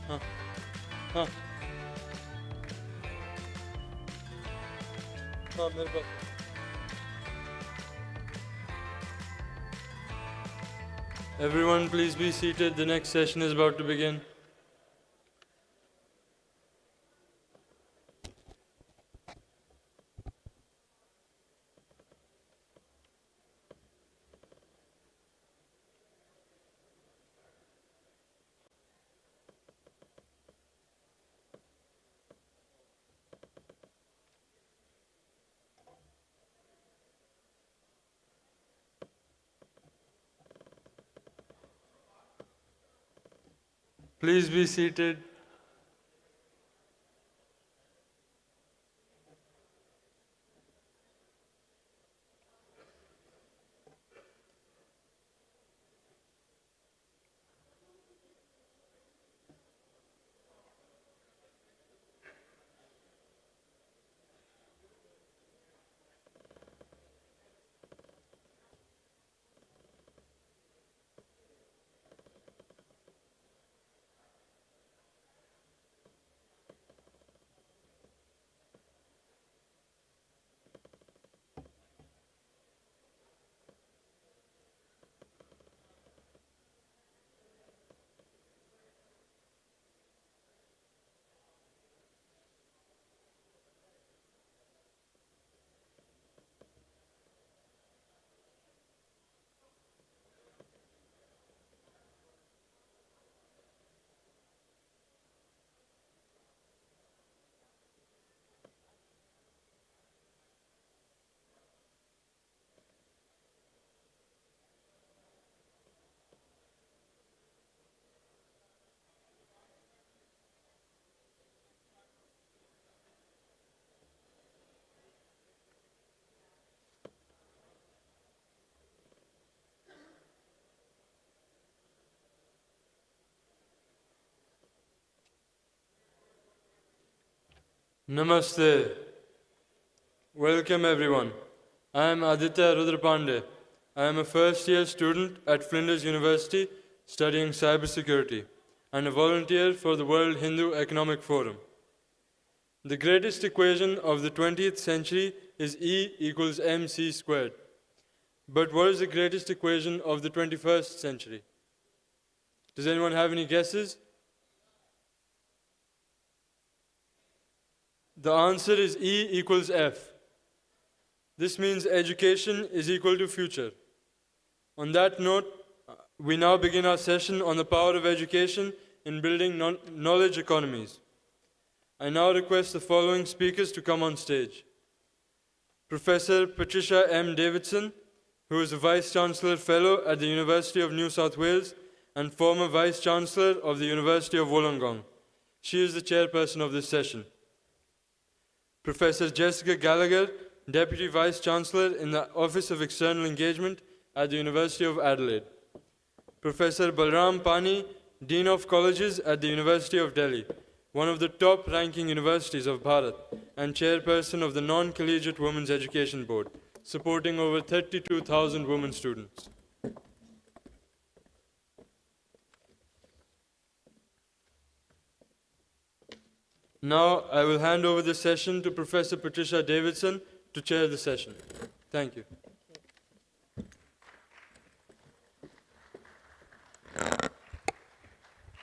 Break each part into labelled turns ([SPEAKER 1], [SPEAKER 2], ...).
[SPEAKER 1] हाँ हाँ हाँ मेरे पास Everyone, please be seated. The next session is about to begin. Please be seated. Namaste. Welcome everyone. I am Aditya Rudrapande. I am a first-year student at Flinders University studying cybersecurity and a volunteer for the World Hindu Economic Forum. The greatest equation of the 20th century is E equals mc squared. But what is the greatest equation of the 21st century? Does anyone have any guesses? The answer is E equals F. This means education is equal to future. On that note, we now begin our session on the power of education in building knowledge economies. I now request the following speakers to come on stage. Professor Patricia M. Davidson, who is a Vice-Chancellor Fellow at the University of New South Wales and former Vice-Chancellor of the University of Wollongong. She is the chairperson of this session. Professor Jessica Gallagher, Deputy Vice-Chancellor in the Office of External Engagement at the University of Adelaide. Professor Balram Pani, Dean of Colleges at the University of Delhi, one of the top-ranking universities of Bharat, and chairperson of the Non-Collegiate Women's Education Board, supporting over 32,000 women students. Now, I will hand over the session to Professor Patricia Davidson to chair the session. Thank you.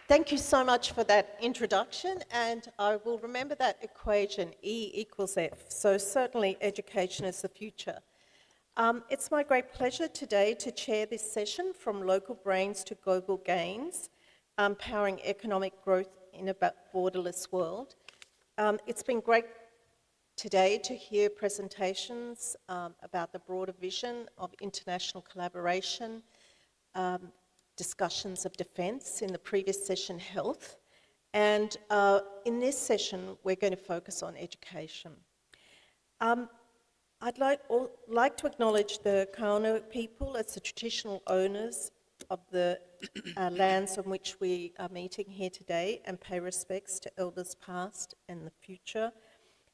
[SPEAKER 2] Thank you so much for that introduction, and I will remember that equation, E equals F. So certainly education is the future. It's my great pleasure today to chair this session, From Local Brains to Global Gains, Powering Economic Growth in a Borderless World. It's been great today to hear presentations about the broader vision of international collaboration, discussions of defence, in the previous session health, and in this session we're going to focus on education. I'd like to acknowledge the Kaurna people as the traditional owners of the lands on which we are meeting here today, and pay respects to elders past and the future,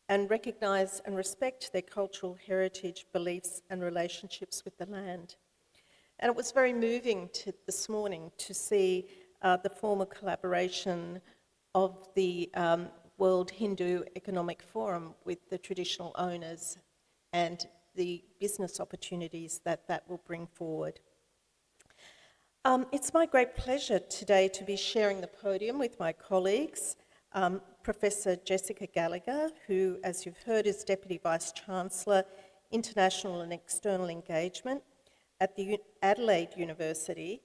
[SPEAKER 2] and recognise and respect their cultural heritage, beliefs and relationships with the land. And it was very moving this morning to see the form of collaboration of the World Hindu Economic Forum with the traditional owners and the business opportunities that that will bring forward. It's my great pleasure today to be sharing the podium with my colleagues, Professor Jessica Gallagher, who, as you've heard, is Deputy Vice-Chancellor, International and External Engagement at the Adelaide University,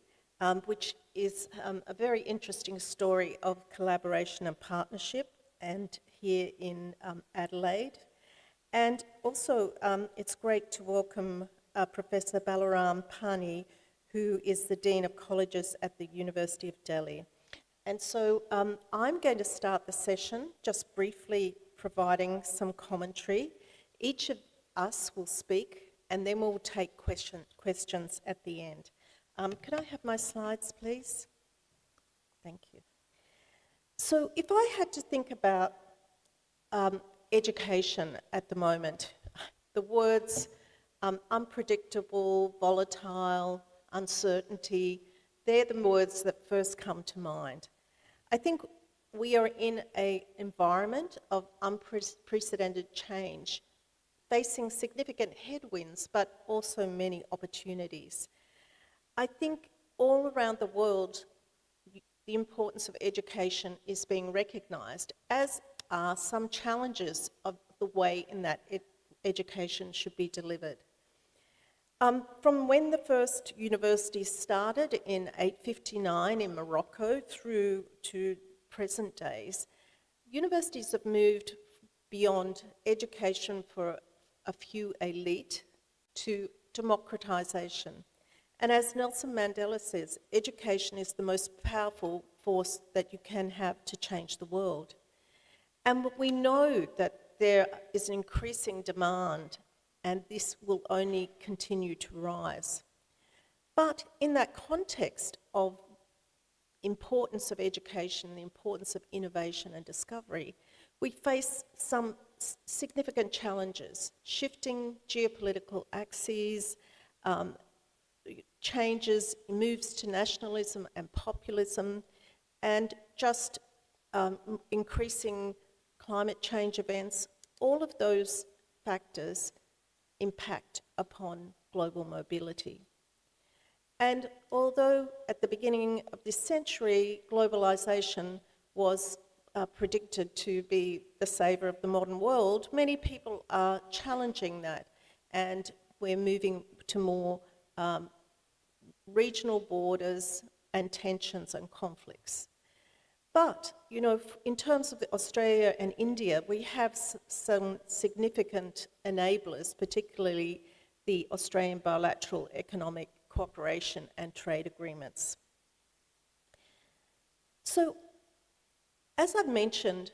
[SPEAKER 2] which is a very interesting story of collaboration and partnership, and here in Adelaide. And also, it's great to welcome Professor Balaram Pani, who is the Dean of Colleges at the University of Delhi. And so I'm going to start the session just briefly providing some commentary. Each of us will speak, and then we'll take questions at the end. Could I have my slides, please? Thank you. So if I had to think about education at the moment, the words unpredictable, volatile, uncertainty, they're the words that first come to mind. I think we are in an environment of unprecedented change, facing significant headwinds, but also many opportunities. I think all around the world, the importance of education is being recognised, as are some challenges of the way in that education should be delivered. From when the first universities started in 859 in Morocco through to present days, universities have moved beyond education for a few elite to democratisation. And as Nelson Mandela says, education is the most powerful force that you can have to change the world. And we know that there is an increasing demand, and this will only continue to rise. But in that context of importance of education, the importance of innovation and discovery, we face some significant challenges: shifting geopolitical axes, changes, moves to nationalism and populism, and just increasing climate change events. All of those factors impact upon global mobility. And although at the beginning of this century, globalisation was predicted to be the saver of the modern world, many people are challenging that, and we're moving to more regional borders and tensions and conflicts. But, you know, in terms of Australia and India, we have some significant enablers, particularly the Australian bilateral economic cooperation and trade agreements. So, as I've mentioned,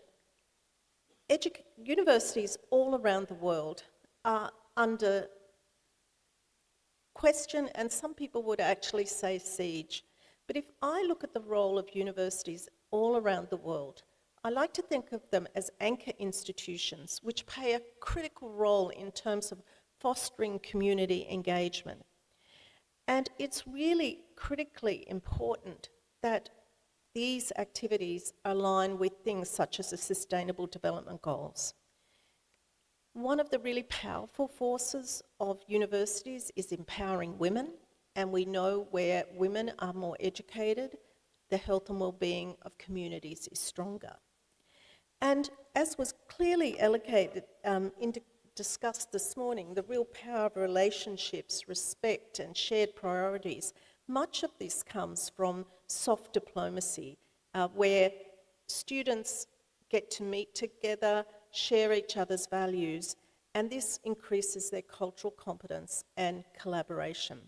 [SPEAKER 2] universities all around the world are under question, and some people would actually say siege. But if I look at the role of universities all around the world, I like to think of them as anchor institutions which play a critical role in terms of fostering community engagement. And it's really critically important that these activities align with things such as the Sustainable Development Goals. One of the really powerful forces of universities is empowering women, and we know where women are more educated, the health and well-being of communities is stronger. And as was clearly discussed this morning, the real power of relationships, respect and shared priorities, much of this comes from soft diplomacy, where students get to meet together, share each other's values, and this increases their cultural competence and collaboration.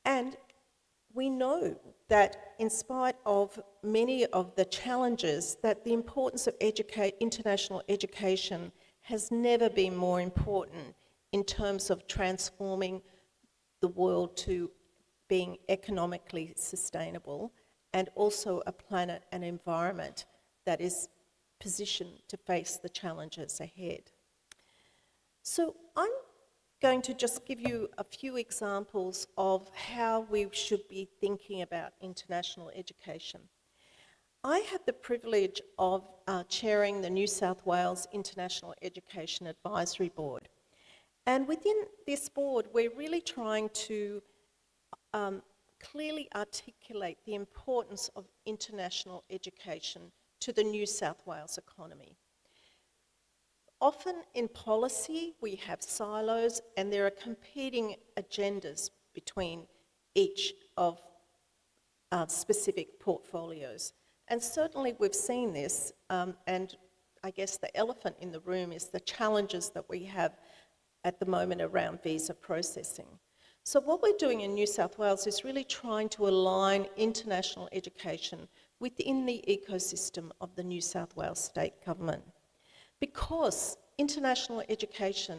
[SPEAKER 2] And we know that in spite of many of the challenges, that the importance of international education has never been more important in terms of transforming the world to being economically sustainable, and also a planet and environment that is positioned to face the challenges ahead. So I'm going to just give you a few examples of how we should be thinking about international education. I have the privilege of chairing the New South Wales International Education Advisory Board. And within this board, we're really trying to clearly articulate the importance of international education to the New South Wales economy. Often in policy, we have silos and there are competing agendas between each of specific portfolios. And certainly we've seen this, and I guess the elephant in the room is the challenges that we have at the moment around visa processing. So what we're doing in New South Wales is really trying to align international education within the ecosystem of the New South Wales state government. Because international education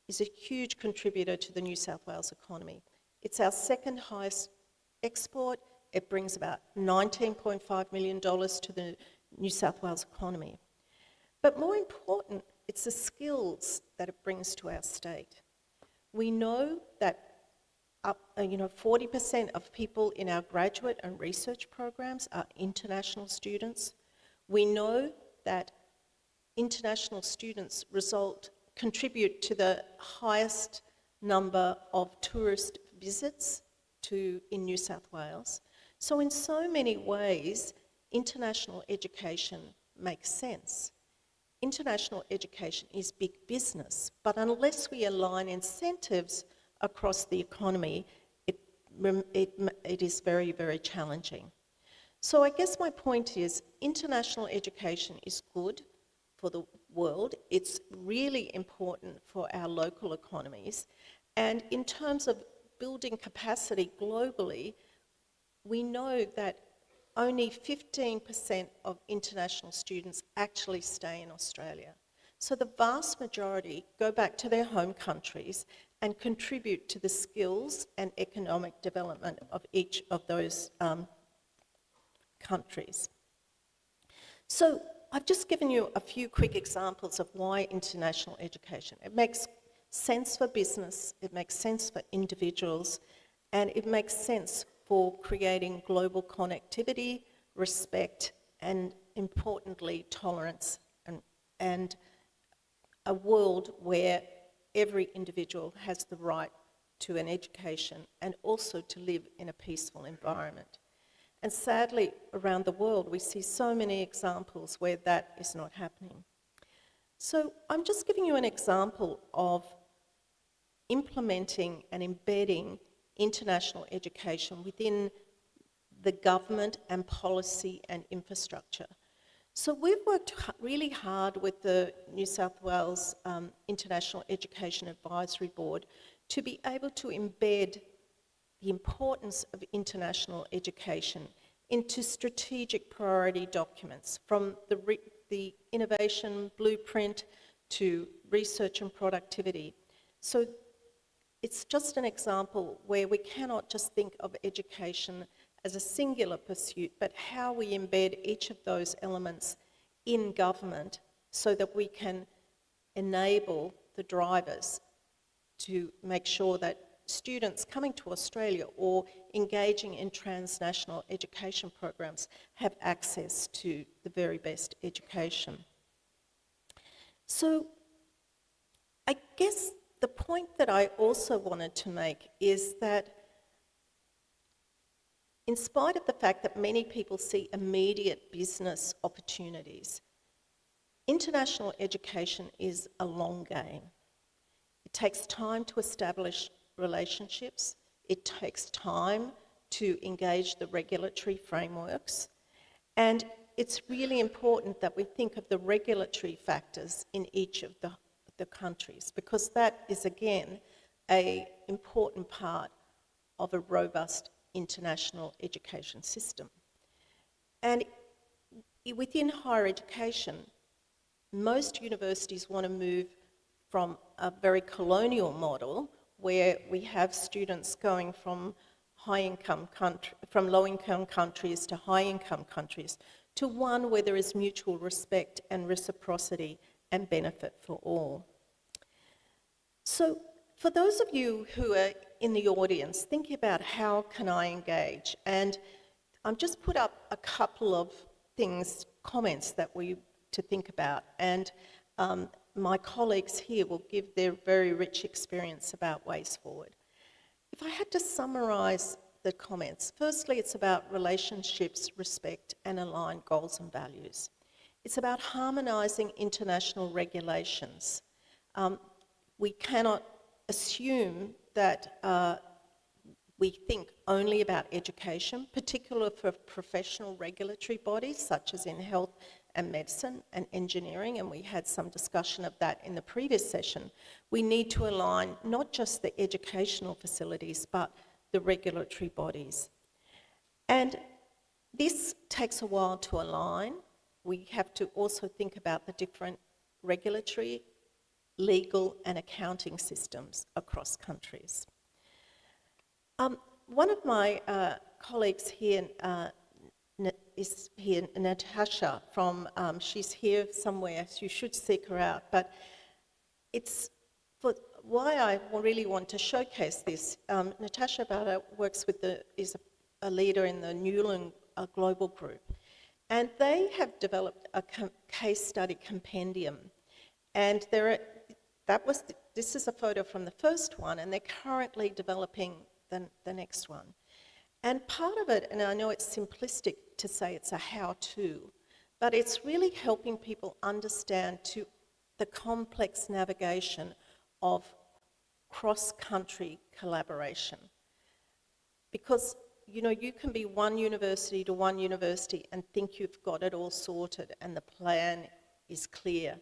[SPEAKER 2] is a huge contributor to the New South Wales economy. It's our second highest export. It brings about $19.5 million to the New South Wales economy. But more important, it's the skills that it brings to our state. We know that 40% of people in our graduate and research programs are international students. We know that international students contribute to the highest number of tourist visits in New South Wales. So in so many ways, international education makes sense. International education is big business, but unless we align incentives across the economy, it is very, very challenging. So I guess my point is international education is good for the world. It's really important for our local economies. And in terms of building capacity globally, we know that only 15% of international students actually stay in Australia. So the vast majority go back to their home countries and contribute to the skills and economic development of each of those countries. So I've just given you a few quick examples of why international education. It makes sense for business, it makes sense for individuals, and it makes sense for creating global connectivity, respect, and importantly, tolerance, and a world where every individual has the right to an education and also to live in a peaceful environment. And sadly, around the world, we see so many examples where that is not happening. So I'm just giving you an example of implementing and embedding international education within the government and policy and infrastructure. So we've worked really hard with the New South Wales International Education Advisory Board to be able to embed the importance of international education into strategic priority documents, from the innovation blueprint to research and productivity. So it's just an example where we cannot just think of education as a singular pursuit, but how we embed each of those elements in government so that we can enable the drivers to make sure that students coming to Australia or engaging in transnational education programs have access to the very best education. So I guess the point that I also wanted to make is that in spite of the fact that many people see immediate business opportunities, international education is a long game. It takes time to establish relationships. It takes time to engage the regulatory frameworks. And it's really important that we think of the regulatory factors in each of the countries, because that is, again, an important part of a robust international education system. And within higher education, most universities want to move from a very colonial model where we have students going from low-income countries to high-income countries, to one where there is mutual respect and reciprocity and benefit for all. So for those of you who are in the audience, thinking about how can I engage, and I've just put up a couple of comments that we to think about, and my colleagues here will give their very rich experience about ways forward. If I had to summarise the comments, firstly, it's about relationships, respect, and aligned goals and values. It's about harmonising international regulations. We cannot assume that we think only about education, particularly for professional regulatory bodies such as in health and medicine and engineering, and we had some discussion of that in the previous session. We need to align not just the educational facilities, but the regulatory bodies. And this takes a while to align. We have to also think about the different regulatory, legal and accounting systems across countries. One of my colleagues here is here, Natasha, from, she's here somewhere, so you should seek her out, but it's for why I really want to showcase this. Natasha Bada works with is a leader in the Newland Global Group, and they have developed a case study compendium, and this is a photo from the first one, and they're currently developing the next one. And part of it, and I know it's simplistic to say it's a how-to, but it's really helping people understand the complex navigation of cross-country collaboration. Because, you know, you can be one university to one university and think you've got it all sorted and the plan is clear,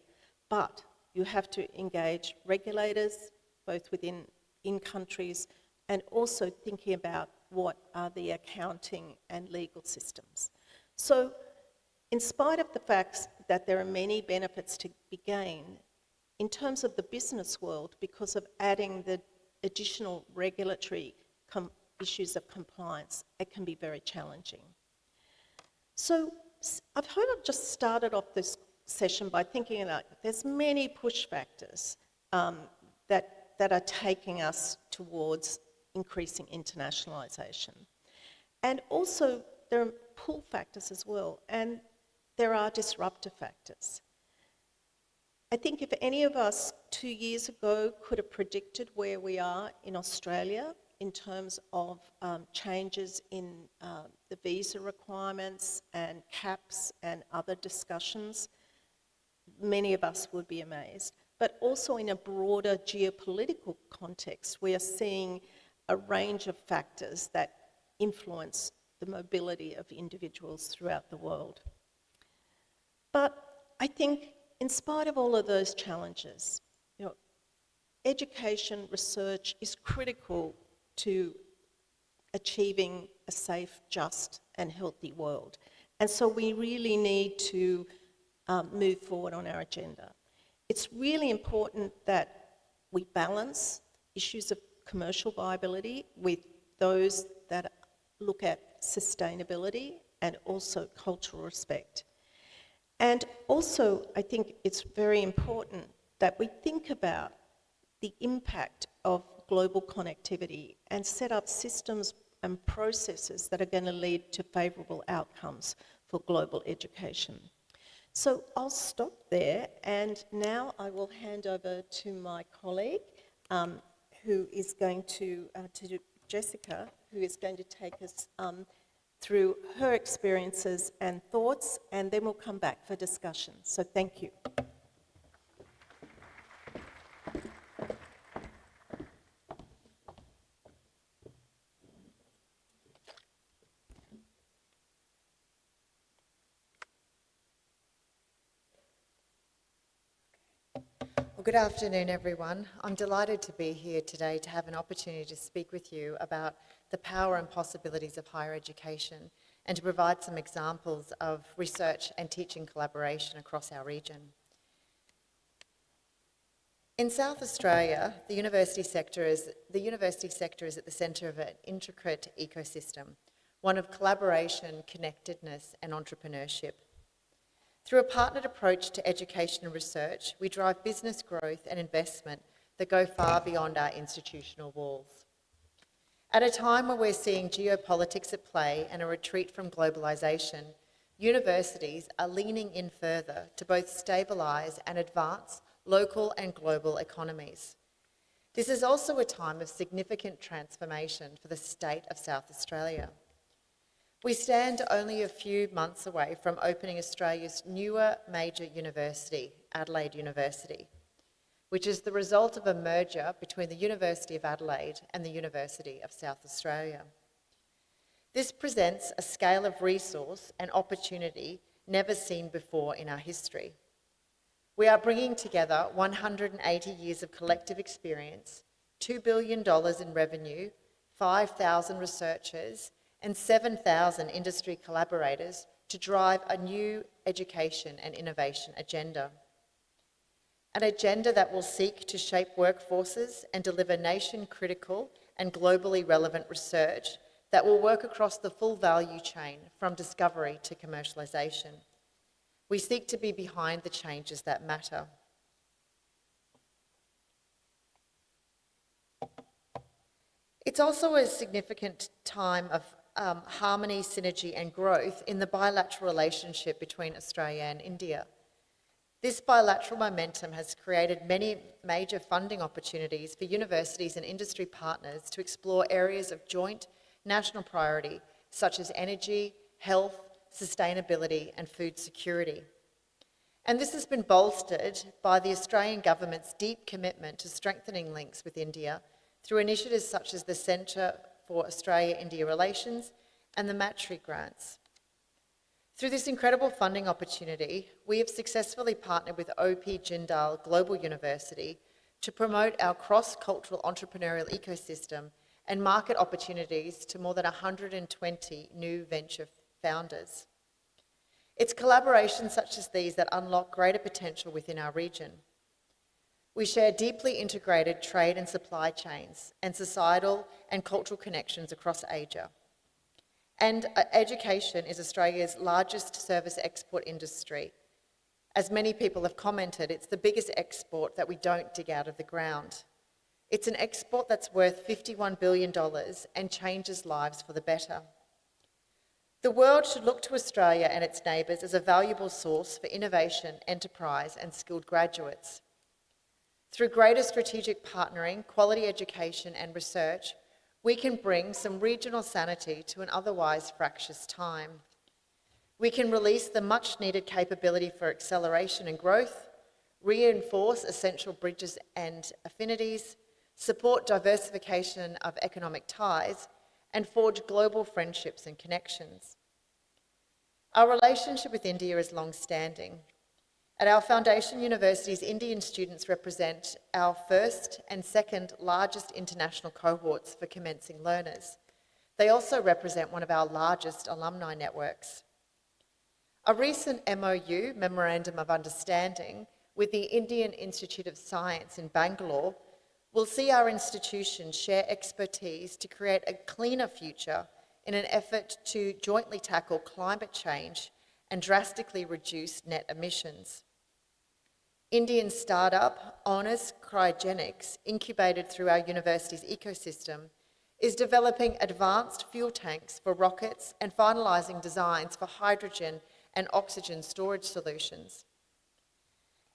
[SPEAKER 2] but you have to engage regulators, both in countries, and also thinking about what are the accounting and legal systems. So, in spite of the fact that there are many benefits to be gained, in terms of the business world, because of adding the additional regulatory issues of compliance, it can be very challenging. So, I've just started off this session by thinking about there's many push factors that are taking us towards increasing internationalisation. And also there are pull factors as well, and there are disruptive factors. I think if any of us 2 years ago could have predicted where we are in Australia in terms of changes in the visa requirements and caps and other discussions, many of us would be amazed. But also in a broader geopolitical context, we are seeing a range of factors that influence the mobility of individuals throughout the world. But I think in spite of all of those challenges, you know, education research is critical to achieving a safe, just and healthy world. And so we really need to move forward on our agenda. It's really important that we balance issues of commercial viability with those that look at sustainability and also cultural respect. And also, I think it's very important that we think about the impact of global connectivity and set up systems and processes that are going to lead to favourable outcomes for global education. So I'll stop there, and now I will hand over to my colleague, who is going to Jessica, who is going to take us through her experiences and thoughts, and then we'll come back for discussion. So thank you.
[SPEAKER 3] Well, good afternoon, everyone. I'm delighted to be here today to have an opportunity to speak with you about the power and possibilities of higher education and to provide some examples of research and teaching collaboration across our region. In South Australia, the university sector is at the centre of an intricate ecosystem, one of collaboration, connectedness and entrepreneurship. Through a partnered approach to education and research, we drive business growth and investment that go far beyond our institutional walls. At a time where we're seeing geopolitics at play and a retreat from globalisation, universities are leaning in further to both stabilise and advance local and global economies. This is also a time of significant transformation for the state of South Australia. We stand only a few months away from opening Australia's newer major university, Adelaide University, which is the result of a merger between the University of Adelaide and the University of South Australia. This presents a scale of resource and opportunity never seen before in our history. We are bringing together 180 years of collective experience, $2 billion in revenue, 5,000 researchers, and 7,000 industry collaborators to drive a new education and innovation agenda. An agenda that will seek to shape workforces and deliver nation-critical and globally relevant research that will work across the full value chain from discovery to commercialisation. We seek to be behind the changes that matter. It's also a significant time of harmony, synergy and growth in the bilateral relationship between Australia and India. This bilateral momentum has created many major funding opportunities for universities and industry partners to explore areas of joint national priority, such as energy, health, sustainability and food security. And this has been bolstered by the Australian government's deep commitment to strengthening links with India through initiatives such as the Centre for Australia-India Relations and the Matri grants. Through this incredible funding opportunity, we have successfully partnered with OP Jindal Global University to promote our cross-cultural entrepreneurial ecosystem and market opportunities to more than 120 new venture founders. It's collaborations such as these that unlock greater potential within our region. We share deeply integrated trade and supply chains and societal and cultural connections across Asia. And education is Australia's largest service export industry. As many people have commented, it's the biggest export that we don't dig out of the ground. It's an export that's worth $51 billion and changes lives for the better. The world should look to Australia and its neighbours as a valuable source for innovation, enterprise and skilled graduates. Through greater strategic partnering, quality education and research, we can bring some regional sanity to an otherwise fractious time. We can release the much-needed capability for acceleration and growth, reinforce essential bridges and affinities, support diversification of economic ties, and forge global friendships and connections. Our relationship with India is long-standing. At our foundation universities, Indian students represent our first and second largest international cohorts for commencing learners. They also represent one of our largest alumni networks. A recent MOU, Memorandum of Understanding, with the Indian Institute of Science in Bangalore will see our institutions share expertise to create a cleaner future in an effort to jointly tackle climate change and drastically reduce net emissions. Indian startup Honest Cryogenics, incubated through our university's ecosystem, is developing advanced fuel tanks for rockets and finalising designs for hydrogen and oxygen storage solutions.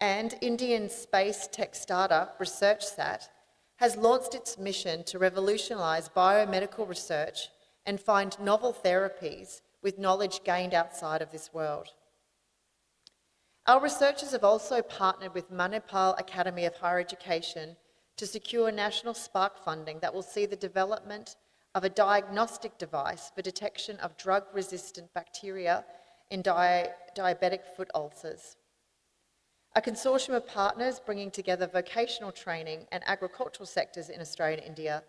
[SPEAKER 3] And Indian space tech startup ResearchSat has launched its mission to revolutionise biomedical research and find novel therapies with knowledge gained outside of this world. Our researchers have also partnered with Manipal Academy of Higher Education to secure national Spark funding that will see the development of a diagnostic device for detection of drug-resistant bacteria in diabetic foot ulcers. A consortium of partners bringing together vocational training and agricultural sectors in Australia and India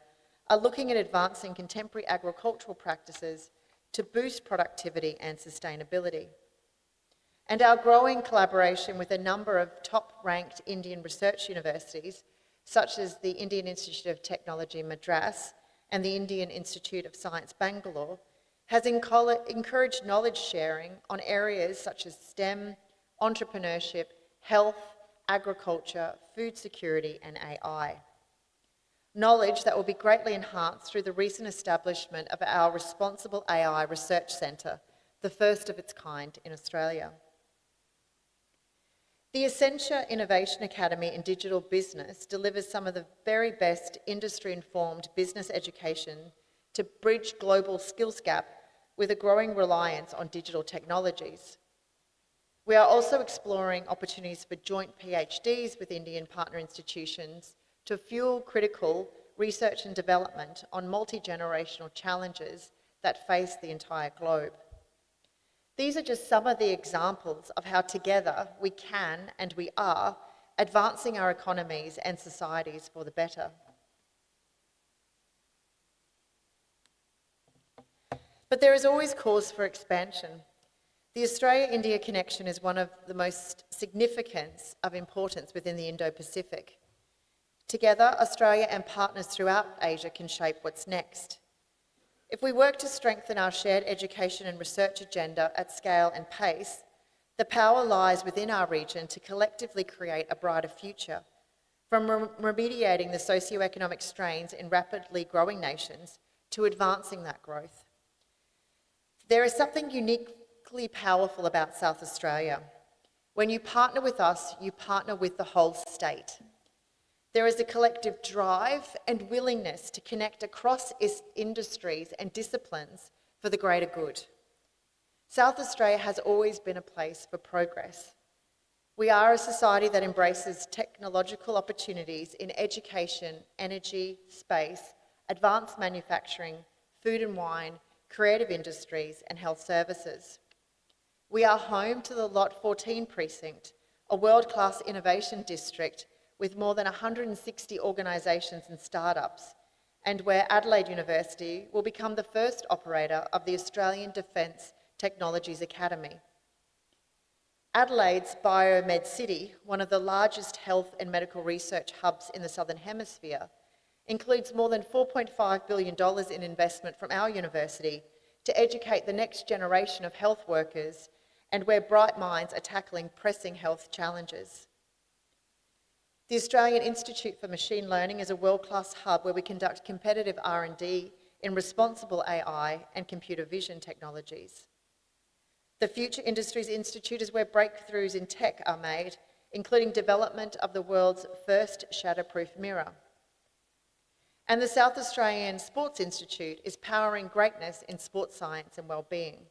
[SPEAKER 3] are looking at advancing contemporary agricultural practices to boost productivity and sustainability. And our growing collaboration with a number of top-ranked Indian research universities, such as the Indian Institute of Technology Madras and the Indian Institute of Science Bangalore, has encouraged knowledge sharing on areas such as STEM, entrepreneurship, health, agriculture, food security and AI. Knowledge that will be greatly enhanced through the recent establishment of our Responsible AI Research Centre, the the first of its kind in Australia. The Essentia Innovation Academy in Digital Business delivers some of the very best industry-informed business education to bridge global skills gap with a growing reliance on digital technologies. We are also exploring opportunities for joint PhDs with Indian partner institutions to fuel critical research and development on multi-generational challenges that face the entire globe. These are just some of the examples of how together we can and we are advancing our economies and societies for the better. But there is always cause for expansion. The Australia-India connection is one of the most significant of importance within the Indo-Pacific. Together, Australia and partners throughout Asia can shape what's next. If we work to strengthen our shared education and research agenda at scale and pace, the power lies within our region to collectively create a brighter future, from remediating the socio-economic strains in rapidly growing nations to advancing that growth. There is something uniquely powerful about South Australia. When you partner with us, you partner with the whole state. There is a collective drive and willingness to connect across industries and disciplines for the greater good. South Australia has always been a place for progress. We are a society that embraces technological opportunities in education, energy, space, advanced manufacturing, food and wine, creative industries, and health services. We are home to the Lot 14 precinct, a world-class innovation district with more than 160 organisations and startups, and where Adelaide University will become the first operator of the Australian Defence Technologies Academy. Adelaide's Biomed City, one of the largest health and medical research hubs in the Southern Hemisphere, includes more than $4.5 billion in investment from our university to educate the next generation of health workers and where bright minds are tackling pressing health challenges. The Australian Institute for Machine Learning is a world-class hub where we conduct competitive R&D in responsible AI and computer vision technologies. The Future Industries Institute is where breakthroughs in tech are made, including development of the world's first shatterproof mirror. And the South Australian Sports Institute is powering greatness in sports science and wellbeing.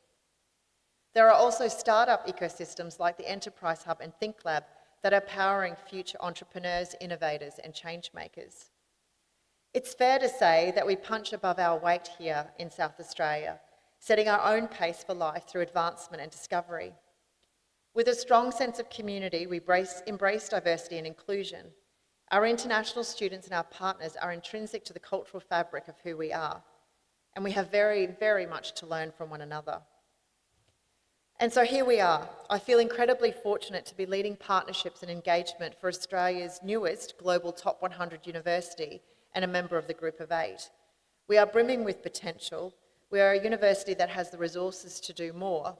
[SPEAKER 3] There are also startup ecosystems like the Enterprise Hub and ThinkLab that are powering future entrepreneurs, innovators, and change makers. It's fair to say that we punch above our weight here in South Australia, setting our own pace for life through advancement and discovery. With a strong sense of community, we embrace diversity and inclusion. Our international students and our partners are intrinsic to the cultural fabric of who we are, and we have very, very much to learn from one another. And so here we are. I feel incredibly fortunate to be leading partnerships and engagement for Australia's newest global top 100 university and a member of the Group of 8. We are brimming with potential. We are a university that has the resources to do more,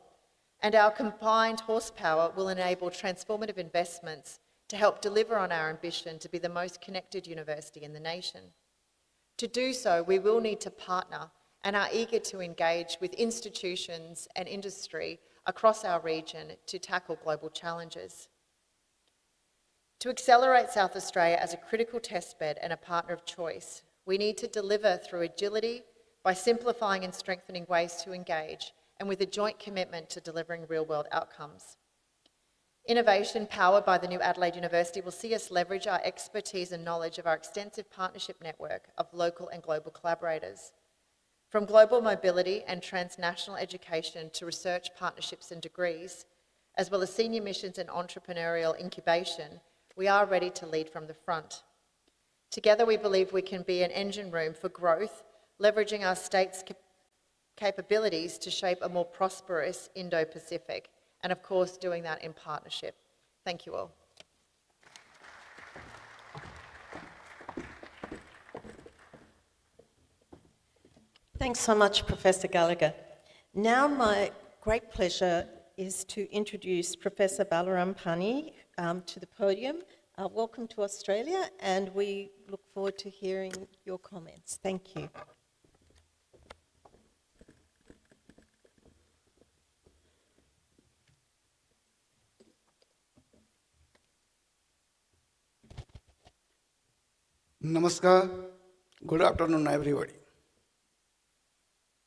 [SPEAKER 3] and our combined horsepower will enable transformative investments to help deliver on our ambition to be the most connected university in the nation. To do so, we will need to partner and are eager to engage with institutions and industry across our region to tackle global challenges. To accelerate South Australia as a critical testbed and a partner of choice, we need to deliver through agility by simplifying and strengthening ways to engage and with a joint commitment to delivering real-world outcomes. Innovation powered by the new Adelaide University will see us leverage our expertise and knowledge of our extensive partnership network of local and global collaborators. From global mobility and transnational education to research partnerships and degrees, as well as senior missions and entrepreneurial incubation, we are ready to lead from the front. Together, we believe we can be an engine room for growth, leveraging our state's capabilities to shape a more prosperous Indo-Pacific, and of course, doing that in partnership. Thank you all.
[SPEAKER 2] Thanks so much, Professor Gallagher. Now my great pleasure is to introduce Professor Balaram Pani to the podium. Welcome to Australia, and we look forward to hearing your comments. Thank you.
[SPEAKER 4] Namaskar. Good afternoon, everybody.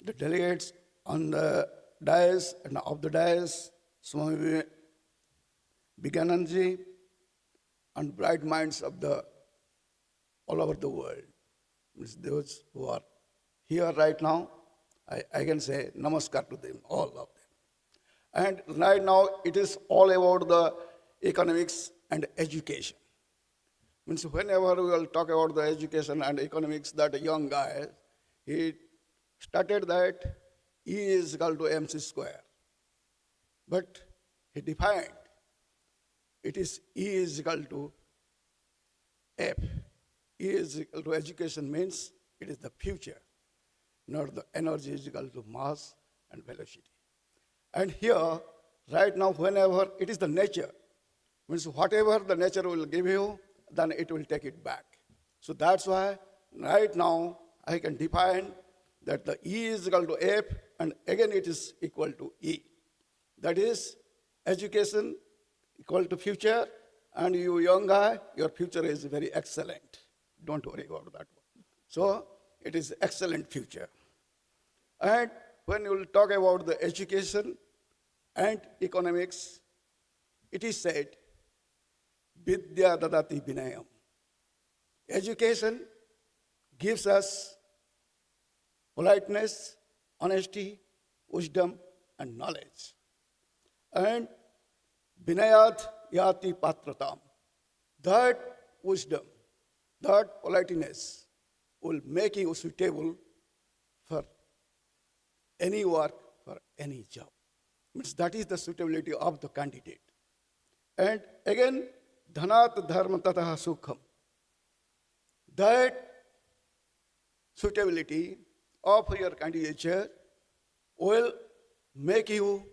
[SPEAKER 4] The delegates on the dais and off the dais, Swami Vivekanandaji, and bright minds of the all over the world. Means those who are here right now, I can say namaskar to them, all of them. And right now, it is all about the economics and education. Means whenever we will talk about the education and economics, that young guy, he started that E is equal to MC square. But he defined it is E is equal to F. E is equal to education means it is the future, not the energy is equal to mass and velocity. And here, right now, whenever it is the nature, means whatever the nature will give you, then it will take it back. So that's why right now I can define that the E is equal to F, and again it is equal to E. That is education equal to future, and you young guy, your future is very excellent. Don't worry about that one. So it is excellent future. And when you will talk about the education and economics, it is said, Vidya dadati vinayam. Education gives us politeness, honesty, wisdom, and knowledge. And vinayat yati patratam. That wisdom, that politeness will make you suitable for any work, for any job. Means that is the suitability of the candidate. And again, dhanat dharma tataha sukham. That suitability of your candidature will make you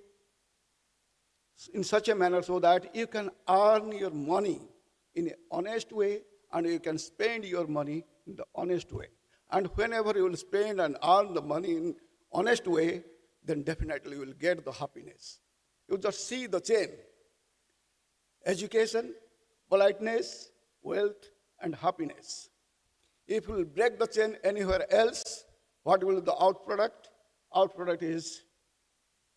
[SPEAKER 4] in such a manner so that you can earn your money in an honest way and you can spend your money in the honest way. And whenever you will spend and earn the money in honest way, then definitely you will get the happiness. You just see the chain. Education, politeness, wealth, and happiness. If you will break the chain anywhere else, what will be the outproduct? Outproduct is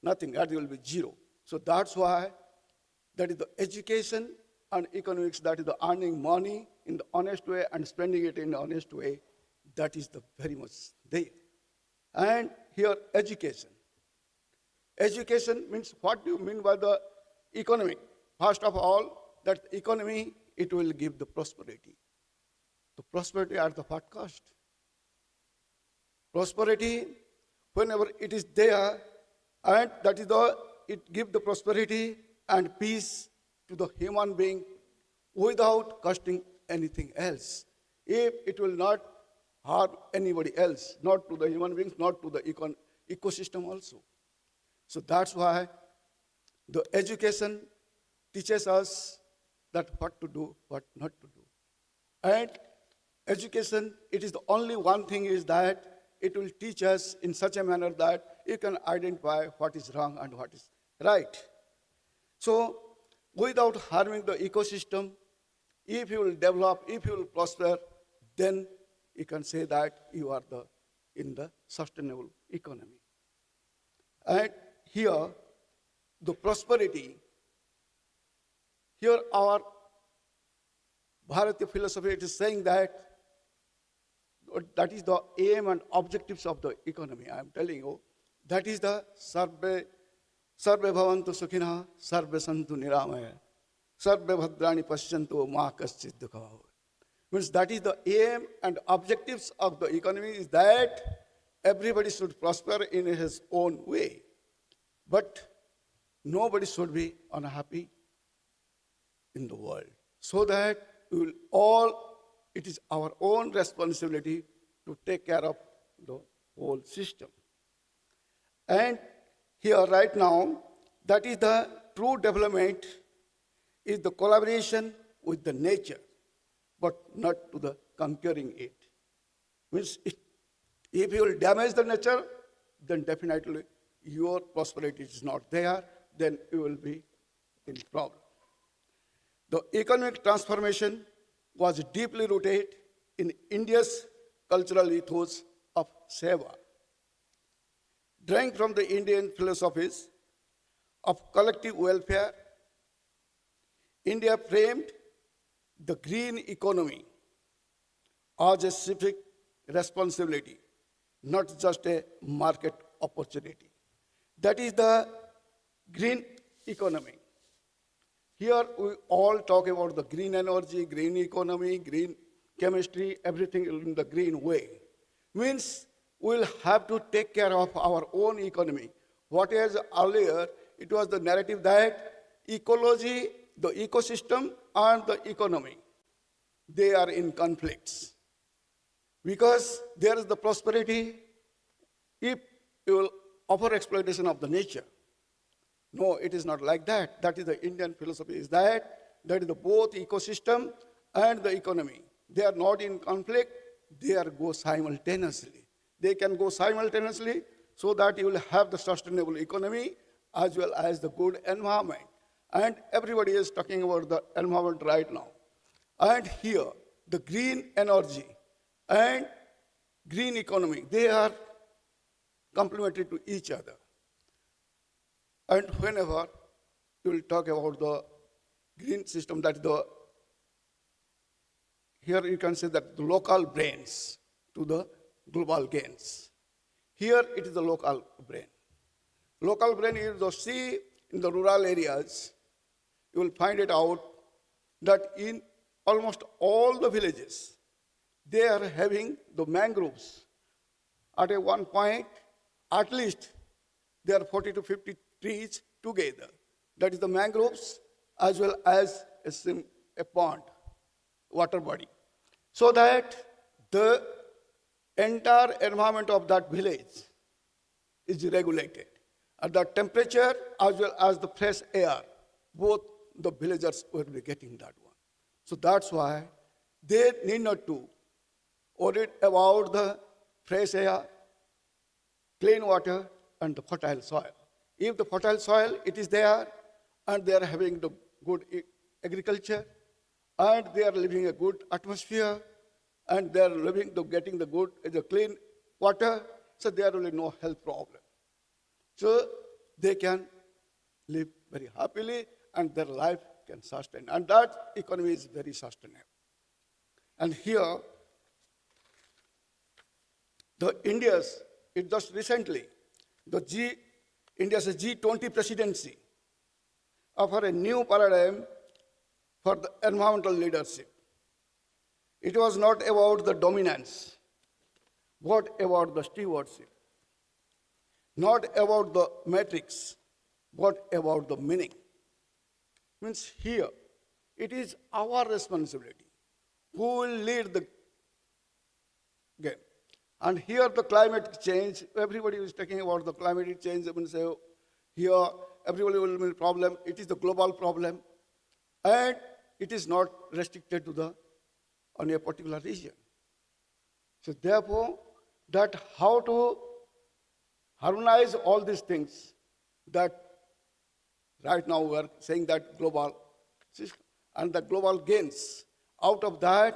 [SPEAKER 4] nothing, that will be zero. So that's why that is the education and economics, that is the earning money in the honest way and spending it in the honest way, that is the very much there. And here, education. Education means, what do you mean by the economy? First of all, that economy, it will give the prosperity. The prosperity at the what cost? Prosperity, whenever it is there, and that is the, it gives the prosperity and peace to the human being without costing anything else. If it will not harm anybody else, not to the human beings, not to the ecosystem also. So that's why the education teaches us that what to do, what not to do. And education, it is the only one thing is that it will teach us in such a manner that you can identify what is wrong and what is right. So without harming the ecosystem, if you will develop, if you will prosper, then you can say that you are in the sustainable economy. And here, the prosperity, here our Bharatiya philosophy, it is saying that is the aim and objectives of the economy. I am telling you, that is the sarve bhavantu sukhina, sarve santu niramaya, sarve bhadrani paschyantu ma kaschid dukha. Means that is the aim and objectives of the economy, is that everybody should prosper in his own way. But nobody should be unhappy in the world. So that we will all, it is our own responsibility to take care of the whole system. And here right now, that is the true development, is the collaboration with the nature, but not to the conquering it. Means if you will damage the nature, then definitely your prosperity is not there, then you will be in problem. The economic transformation was deeply rooted in India's cultural ethos of seva, drawing from the Indian philosophies of collective welfare. India framed the green economy as a civic responsibility, not just a market opportunity. That is the green economy. Here we all talk about the green energy, green economy, green chemistry, everything in the green way. Means we'll have to take care of our own economy. What is earlier, it was the narrative that ecology, the ecosystem, and the economy, they are in conflicts. Because there is the prosperity if you will offer exploitation of the nature. No, it is not like that. That is the Indian philosophy, is that is the both ecosystem and the economy. They are not in conflict, they are go simultaneously. They can go simultaneously so that you will have the sustainable economy as well as the good environment. And everybody is talking about the environment right now. And here, the green energy and green economy, they are complementary to each other. And whenever you will talk about the green system, that is the, here you can say that the local brains to the global gains. Here it is the local brain. Local brain is the see in the rural areas, you will find it out that in almost all the villages, they are having the mangroves. At a one point, at least there are 40 to 50 trees together. That is the mangroves as well as a pond, water body. So that the entire environment of that village is regulated. At the temperature as well as the fresh air, both the villagers will be getting that one. So that's why they need not to worry about the fresh air, clean water, and the fertile soil. If the fertile soil, it is there, and they are having the good agriculture, and they are living a good atmosphere, and they are getting the good, the clean water, so there will be no health problem. So they can live very happily, and their life can sustain. And that economy is very sustainable. And here, the India's, it just recently, India's G20 presidency offered a new paradigm for the environmental leadership. It was not about the dominance, but about the stewardship. Not about the metrics, but about the meaning. Means here, it is our responsibility. Who will lead the game? And here the climate change, everybody is talking about the climate change. I mean, say, here everybody will be a problem. It is the global problem. And it is not restricted to on a particular region. So therefore, that how to harmonize all these things, that right now we are saying that global system and the global gains. Out of that,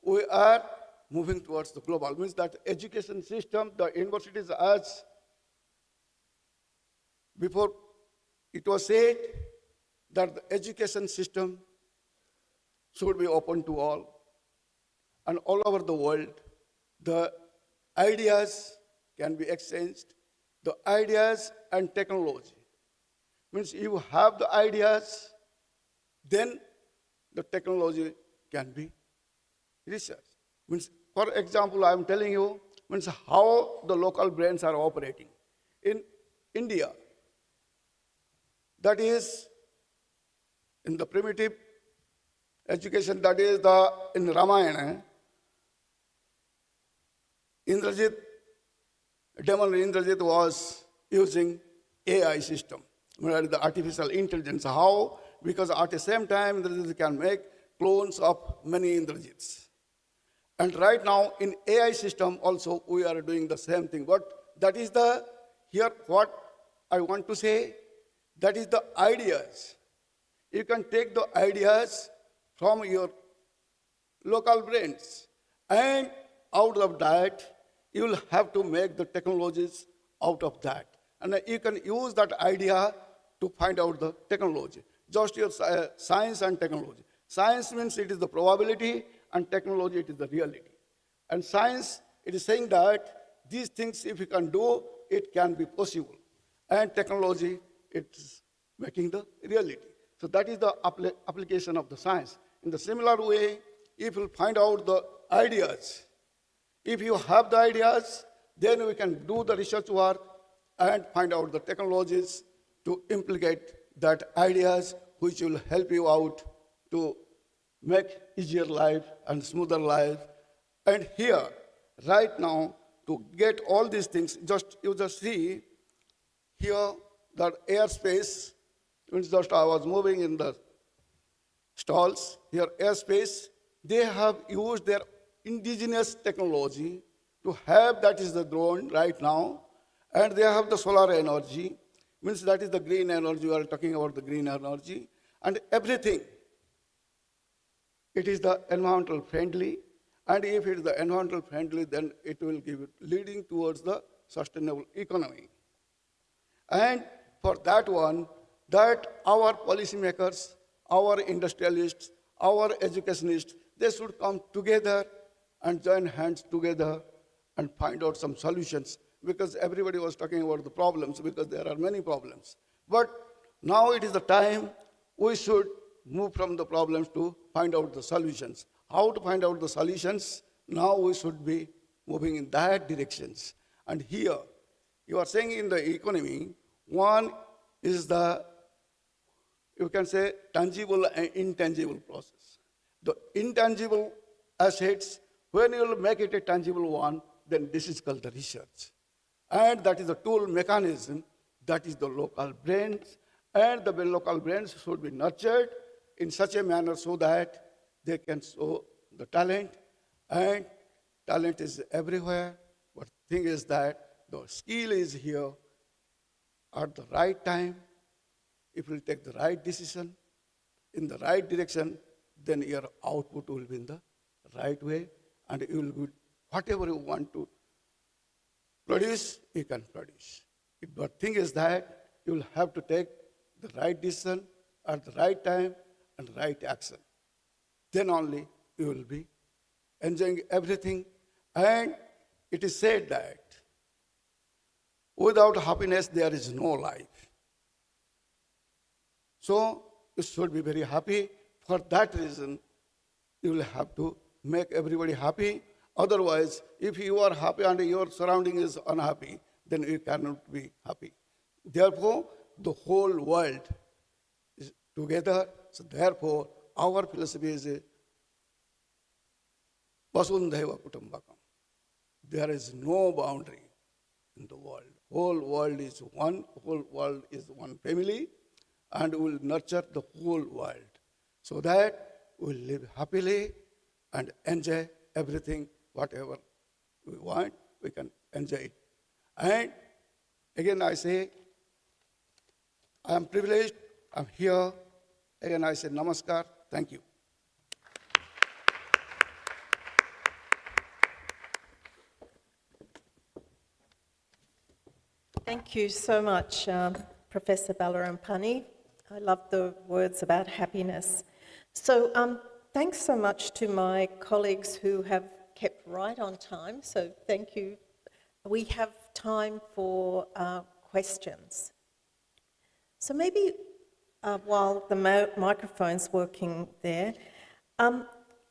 [SPEAKER 4] we are moving towards the global. Means that education system, the universities, as before it was said that the education system should be open to all. And all over the world, the ideas can be exchanged, the ideas and technology. Means you have the ideas, then the technology can be researched. Means, for example, I am telling you, means how the local brains are operating. In India, that is in the primitive education, that is in Ramayana, Demon Indrajit was using AI system, the artificial intelligence. How? Because at the same time, Indrajit can make clones of many Indrajits. And right now, in AI system also, we are doing the same thing. But that is here what I want to say, that is the ideas. You can take the ideas from your local brains And out of that, you will have to make the technologies out of that. And you can use that idea to find out the technology. Just your science and technology. Science means it is the probability, and technology, it is the reality. And science, it is saying that these things, if you can do, it can be possible. And technology, it's making the reality. So that is the application of the science. In the similar way, if you find out the ideas, if you have the ideas, then we can do the research work and find out the technologies to implicate that ideas which will help you out to make easier life and smoother life. And here, right now, to get all these things, you just see here that airspace, it's just I was moving in the stalls, here airspace, they have used their indigenous technology to have, that is the drone right now, and they have the solar energy, means that is the green energy, we are talking about the green energy, and everything, it is the environmental friendly, and if it is the environmental friendly, then it will give it leading towards the sustainable economy. And for that one, that our policymakers, our industrialists, our educationists, they should come together and join hands together and find out some solutions, because everybody was talking about the problems, because there are many problems. But now it is the time we should move from the problems to find out the solutions. How to find out the solutions? Now we should be moving in that directions. And here, you are saying in the economy, one is the, you can say, tangible and intangible process. The intangible assets, when you will make it a tangible one, then this is called the research. And that is the tool mechanism, that is the local brains, and the local brains should be nurtured in such a manner so that they can show the talent, and talent is everywhere. But the thing is that the skill is here at the right time. If you take the right decision in the right direction, then your output will be in the right way, and you will do whatever you want to produce, you can produce. But the thing is that you will have to take the right decision at the right time and right action. Then only you will be enjoying everything. And it is said that without happiness there is no life. So you should be very happy. For that reason, you will have to make everybody happy. Otherwise, if you are happy and your surrounding is unhappy, then you cannot be happy. Therefore, the whole world is together. So therefore, our philosophy is Vasundhaiva Kutumbakam. There is no boundary in the world. Whole world is one, whole world is one family, and we will nurture the whole world so that we will live happily and enjoy everything, whatever we want, we can enjoy it. And again I say, I am privileged, I'm here. Again I say namaskar, thank you.
[SPEAKER 2] Thank you so much, Professor Balarampani. I love the words about happiness. So thanks so much to my colleagues who have kept right on time. So thank you. We have time for questions. So maybe while the microphone's working there,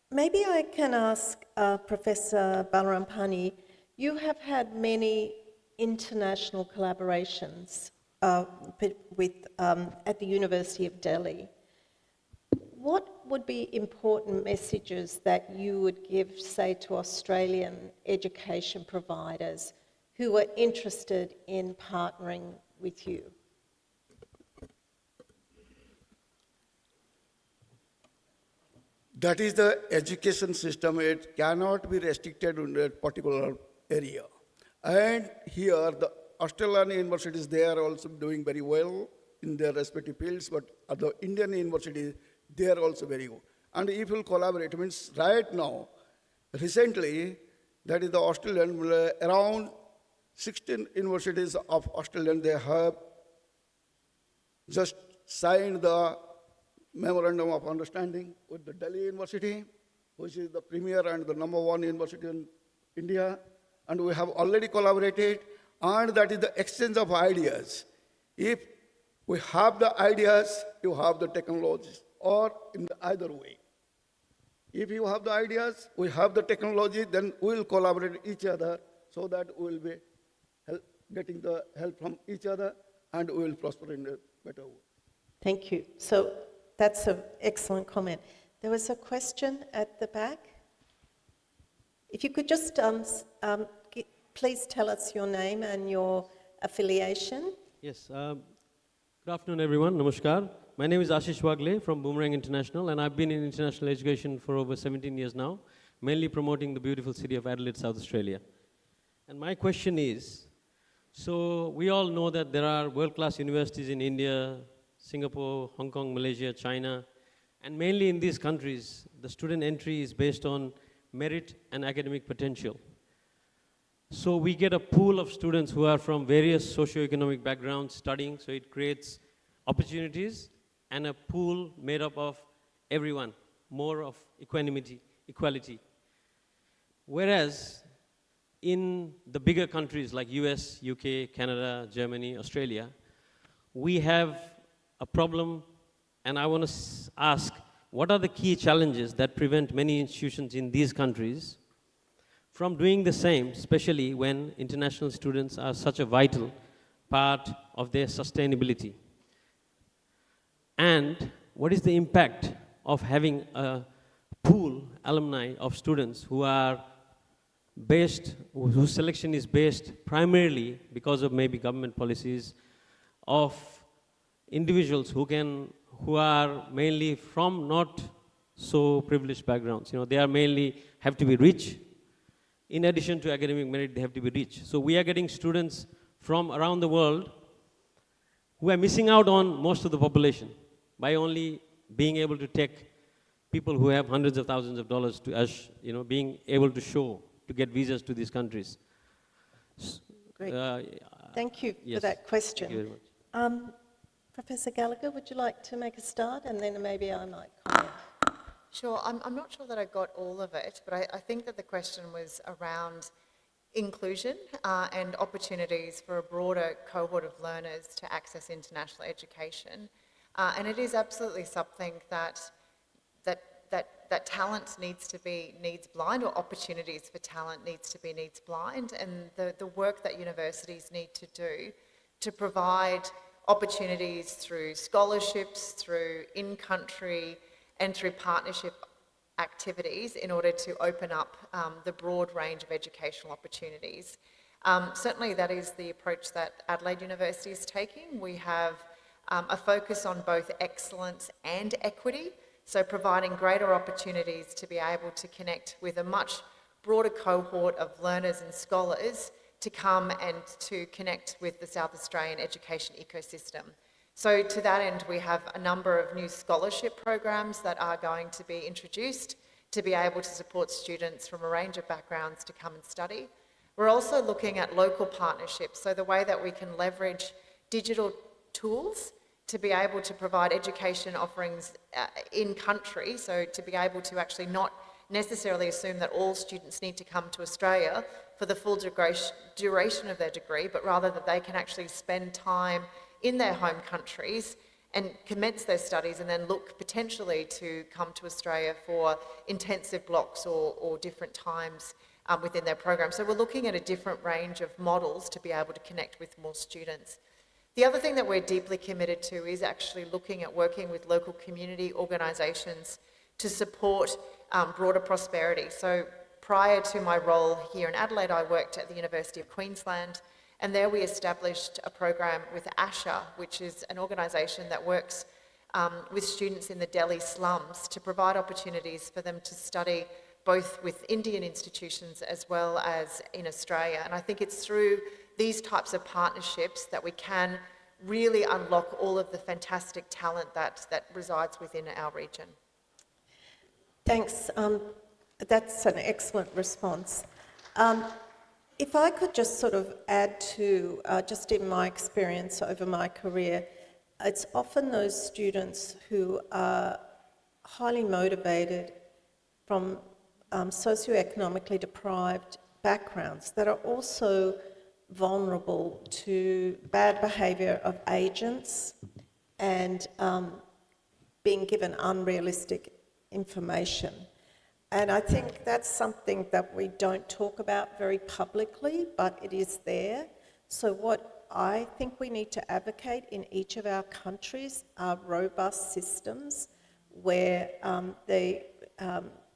[SPEAKER 2] maybe I can ask Professor Balarampani, you have had many international collaborations with, at the University of Delhi. What would be important messages that you would give, say, to Australian education providers who are interested in partnering with you?
[SPEAKER 4] That is the education system. It cannot be restricted in a particular area. And here, the Australian universities, they are also doing very well in their respective fields, but the Indian universities, they are also very good. And if you collaborate, it means right now, Recently, that is the Australian, around 16 universities of Australian, they have just signed the memorandum of understanding with the Delhi University, which is the premier and the #1 university in India, and we have already collaborated, and that is the exchange of ideas. If we have the ideas, you have the technologies, or in either way. If you have the ideas, we have the technology, then we will collaborate with each other so that we will be getting the help from each other and we will prosper in a better way.
[SPEAKER 2] Thank you. So that's an excellent comment. There was a question at the back. If you could just please tell us your name and your affiliation.
[SPEAKER 5] Yes. Good afternoon, everyone. Namaskar. My name is Ashish Wagle from Boomerang International, and I've been in international education for over 17 years now, mainly promoting the beautiful city of Adelaide, South Australia. And my question is, so we all know that there are world-class universities in India, Singapore, Hong Kong, Malaysia, China, and mainly in these countries, the student entry is based on merit and academic potential. So we get a pool of students who are from various socio-economic backgrounds studying, so it creates opportunities and a pool made up of everyone, more of equality. Whereas in the bigger countries like US, UK, Canada, Germany, Australia, we have a problem, and I want to ask, what are the key challenges that prevent many institutions in these countries from doing the same, especially when international students are such a vital part of their sustainability? And what is the impact of having a pool, alumni of students who are based, whose selection is based primarily because of maybe government policies, of individuals who are mainly from not so privileged backgrounds. You know, they are mainly have to be rich. In addition to academic merit, they have to be rich. So we are getting students from around the world who are missing out on most of the population by only being able to take people who have hundreds of thousands of dollars to us, you know, being able to show, to get visas to these countries.
[SPEAKER 2] Great. Thank you
[SPEAKER 5] yes,
[SPEAKER 2] for that question.
[SPEAKER 5] Thank you very much.
[SPEAKER 2] Professor Gallagher, would you like to make a start, and then maybe I might comment?
[SPEAKER 3] Sure, I'm not sure that I got all of it, but I think that the question was around inclusion and opportunities for a broader cohort of learners to access international education. And it is absolutely something that talent needs to be needs blind, or opportunities for talent needs to be needs blind, and the work that universities need to do to provide opportunities through scholarships, through in-country and through partnership activities in order to open up the broad range of educational opportunities. Certainly that is the approach that Adelaide University is taking. We have a focus on both excellence and equity, so providing greater opportunities to be able to connect with a much broader cohort of learners and scholars to come and to connect with the South Australian education ecosystem. So to that end, we have a number of new scholarship programs that are going to be introduced to be able to support students from a range of backgrounds to come and study. We're also looking at local partnerships, so the way that we can leverage digital tools to be able to provide education offerings in country, so to be able to actually not necessarily assume that all students need to come to Australia for the full duration of their degree, but rather that they can actually spend time in their home countries and commence their studies and then look potentially to come to Australia for intensive blocks or different times within their program. So we're looking at a different range of models to be able to connect with more students. The other thing that we're deeply committed to is actually looking at working with local community organisations to support broader prosperity. So prior to my role here in Adelaide, I worked at the University of Queensland, and there we established a program with ASHA, which is an organisation that works with students in the Delhi slums to provide opportunities for them to study both with Indian institutions as well as in Australia. And I think it's through these types of partnerships that we can really unlock all of the fantastic talent that resides within our region.
[SPEAKER 2] Thanks. That's an excellent response. If I could just sort of add to, just in my experience over my career, it's often those students who are highly motivated from socioeconomically deprived backgrounds that are also vulnerable to bad behaviour of agents and being given unrealistic information. And I think that's something that we don't talk about very publicly, but it is there. So what I think we need to advocate in each of our countries are robust systems where the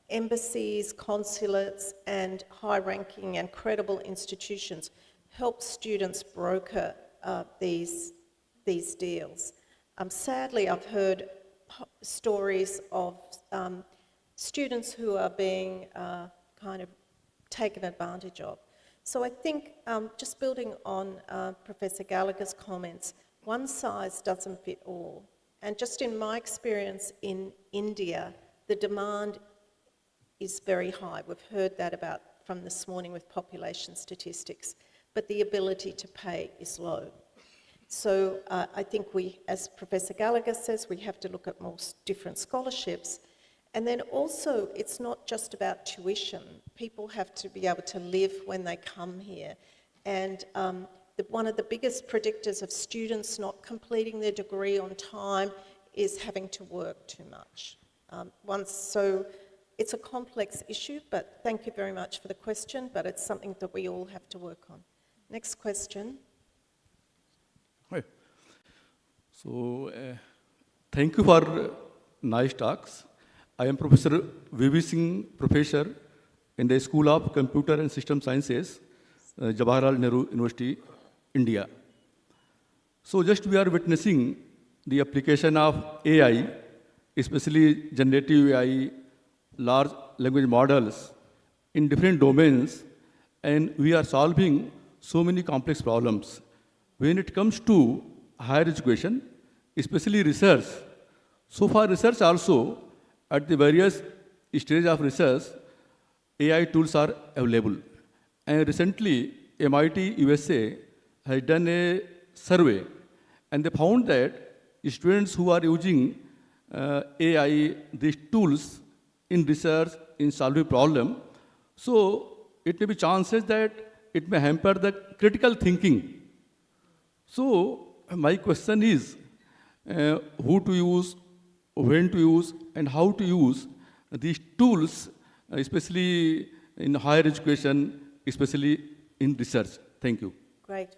[SPEAKER 2] embassies, consulates, and high-ranking and credible institutions help students broker these deals. Sadly, I've heard stories of students who are being kind of taken advantage of. So I think, just building on Professor Gallagher's comments, one size doesn't fit all. And just in my experience in India, the demand is very high. We've heard that about from this morning with population statistics, but the ability to pay is low. So I think we, as Professor Gallagher says, we have to look at more different scholarships. And then also, it's not just about tuition. People have to be able to live when they come here. And one of the biggest predictors of students not completing their degree on time is having to work too much. So it's a complex issue, but thank you very much for the question, but it's something that we all have to work on. Next question.
[SPEAKER 6] Hi. So, thank you for nice talks. I am Professor V.V. Singh, professor in the School of Computer and System Sciences, Jawaharlal Nehru University, India. So just we are witnessing the application of AI, especially generative AI, large language models in different domains, and we are solving so many complex problems. When it comes to higher education, especially research, so far research also, at the various stages of research, AI tools are available. And recently, MIT USA has done a survey, and they found that students who are using AI, these tools in research, in solving problem, so it may be chances that it may hamper the critical thinking. So my question is, who to use, when to use, and how to use these tools, especially in higher education, especially in research. Thank you.
[SPEAKER 2] Great.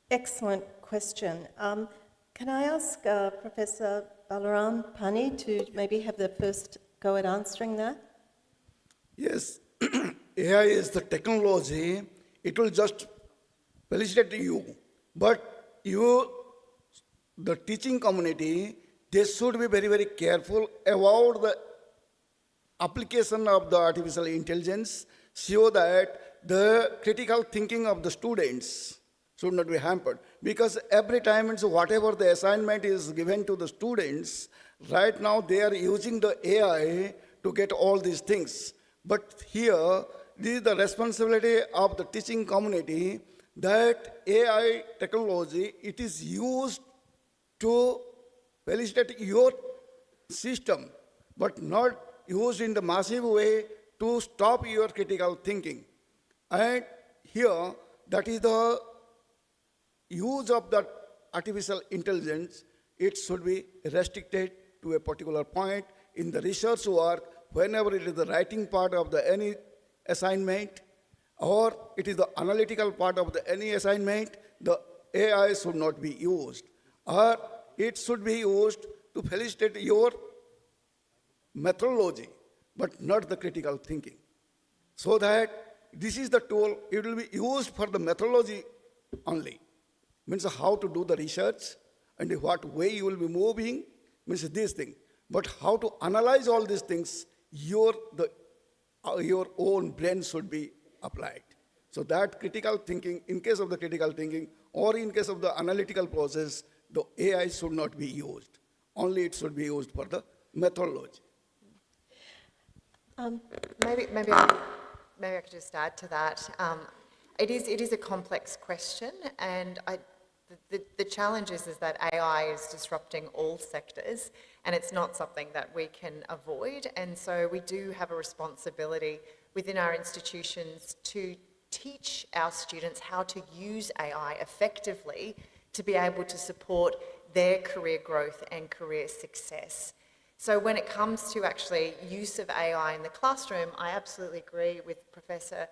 [SPEAKER 2] Excellent question. Can I ask Professor Balaram Pani to maybe have the first go at answering that?
[SPEAKER 4] Yes, AI is the technology. It will just facilitate you. But you, the teaching community, they should be very, very careful about the application of the artificial intelligence so that the critical thinking of the students should not be hampered. Because every time, it's whatever the assignment is given to the students, right now they are using the AI to get all these things. But here, this is the responsibility of the teaching community that AI technology, it is used to facilitate your system, but not used in the massive way to stop your critical thinking. And here, that is the use of that artificial intelligence. It should be restricted to a particular point in the research work. Whenever it is the writing part of the any assignment, or it is the analytical part of the any assignment, the AI should not be used. Or it should be used to facilitate your methodology, but not the critical thinking. So that this is the tool, it will be used for the methodology only. Means how to do the research and what way you will be moving, means this thing. But how to analyze all these things, your own brain should be applied. So that critical thinking, in case of the critical thinking, or in case of the analytical process, the AI should not be used. Only it should be used for the methodology.
[SPEAKER 3] Maybe I could just add to that. It is a complex question, and the challenge is that AI is disrupting all sectors, and it's not something that we can avoid. And so we do have a responsibility within our institutions to teach our students how to use AI effectively to be able to support their career growth and career success. So when it comes to actually use of AI in the classroom, I absolutely agree with Professor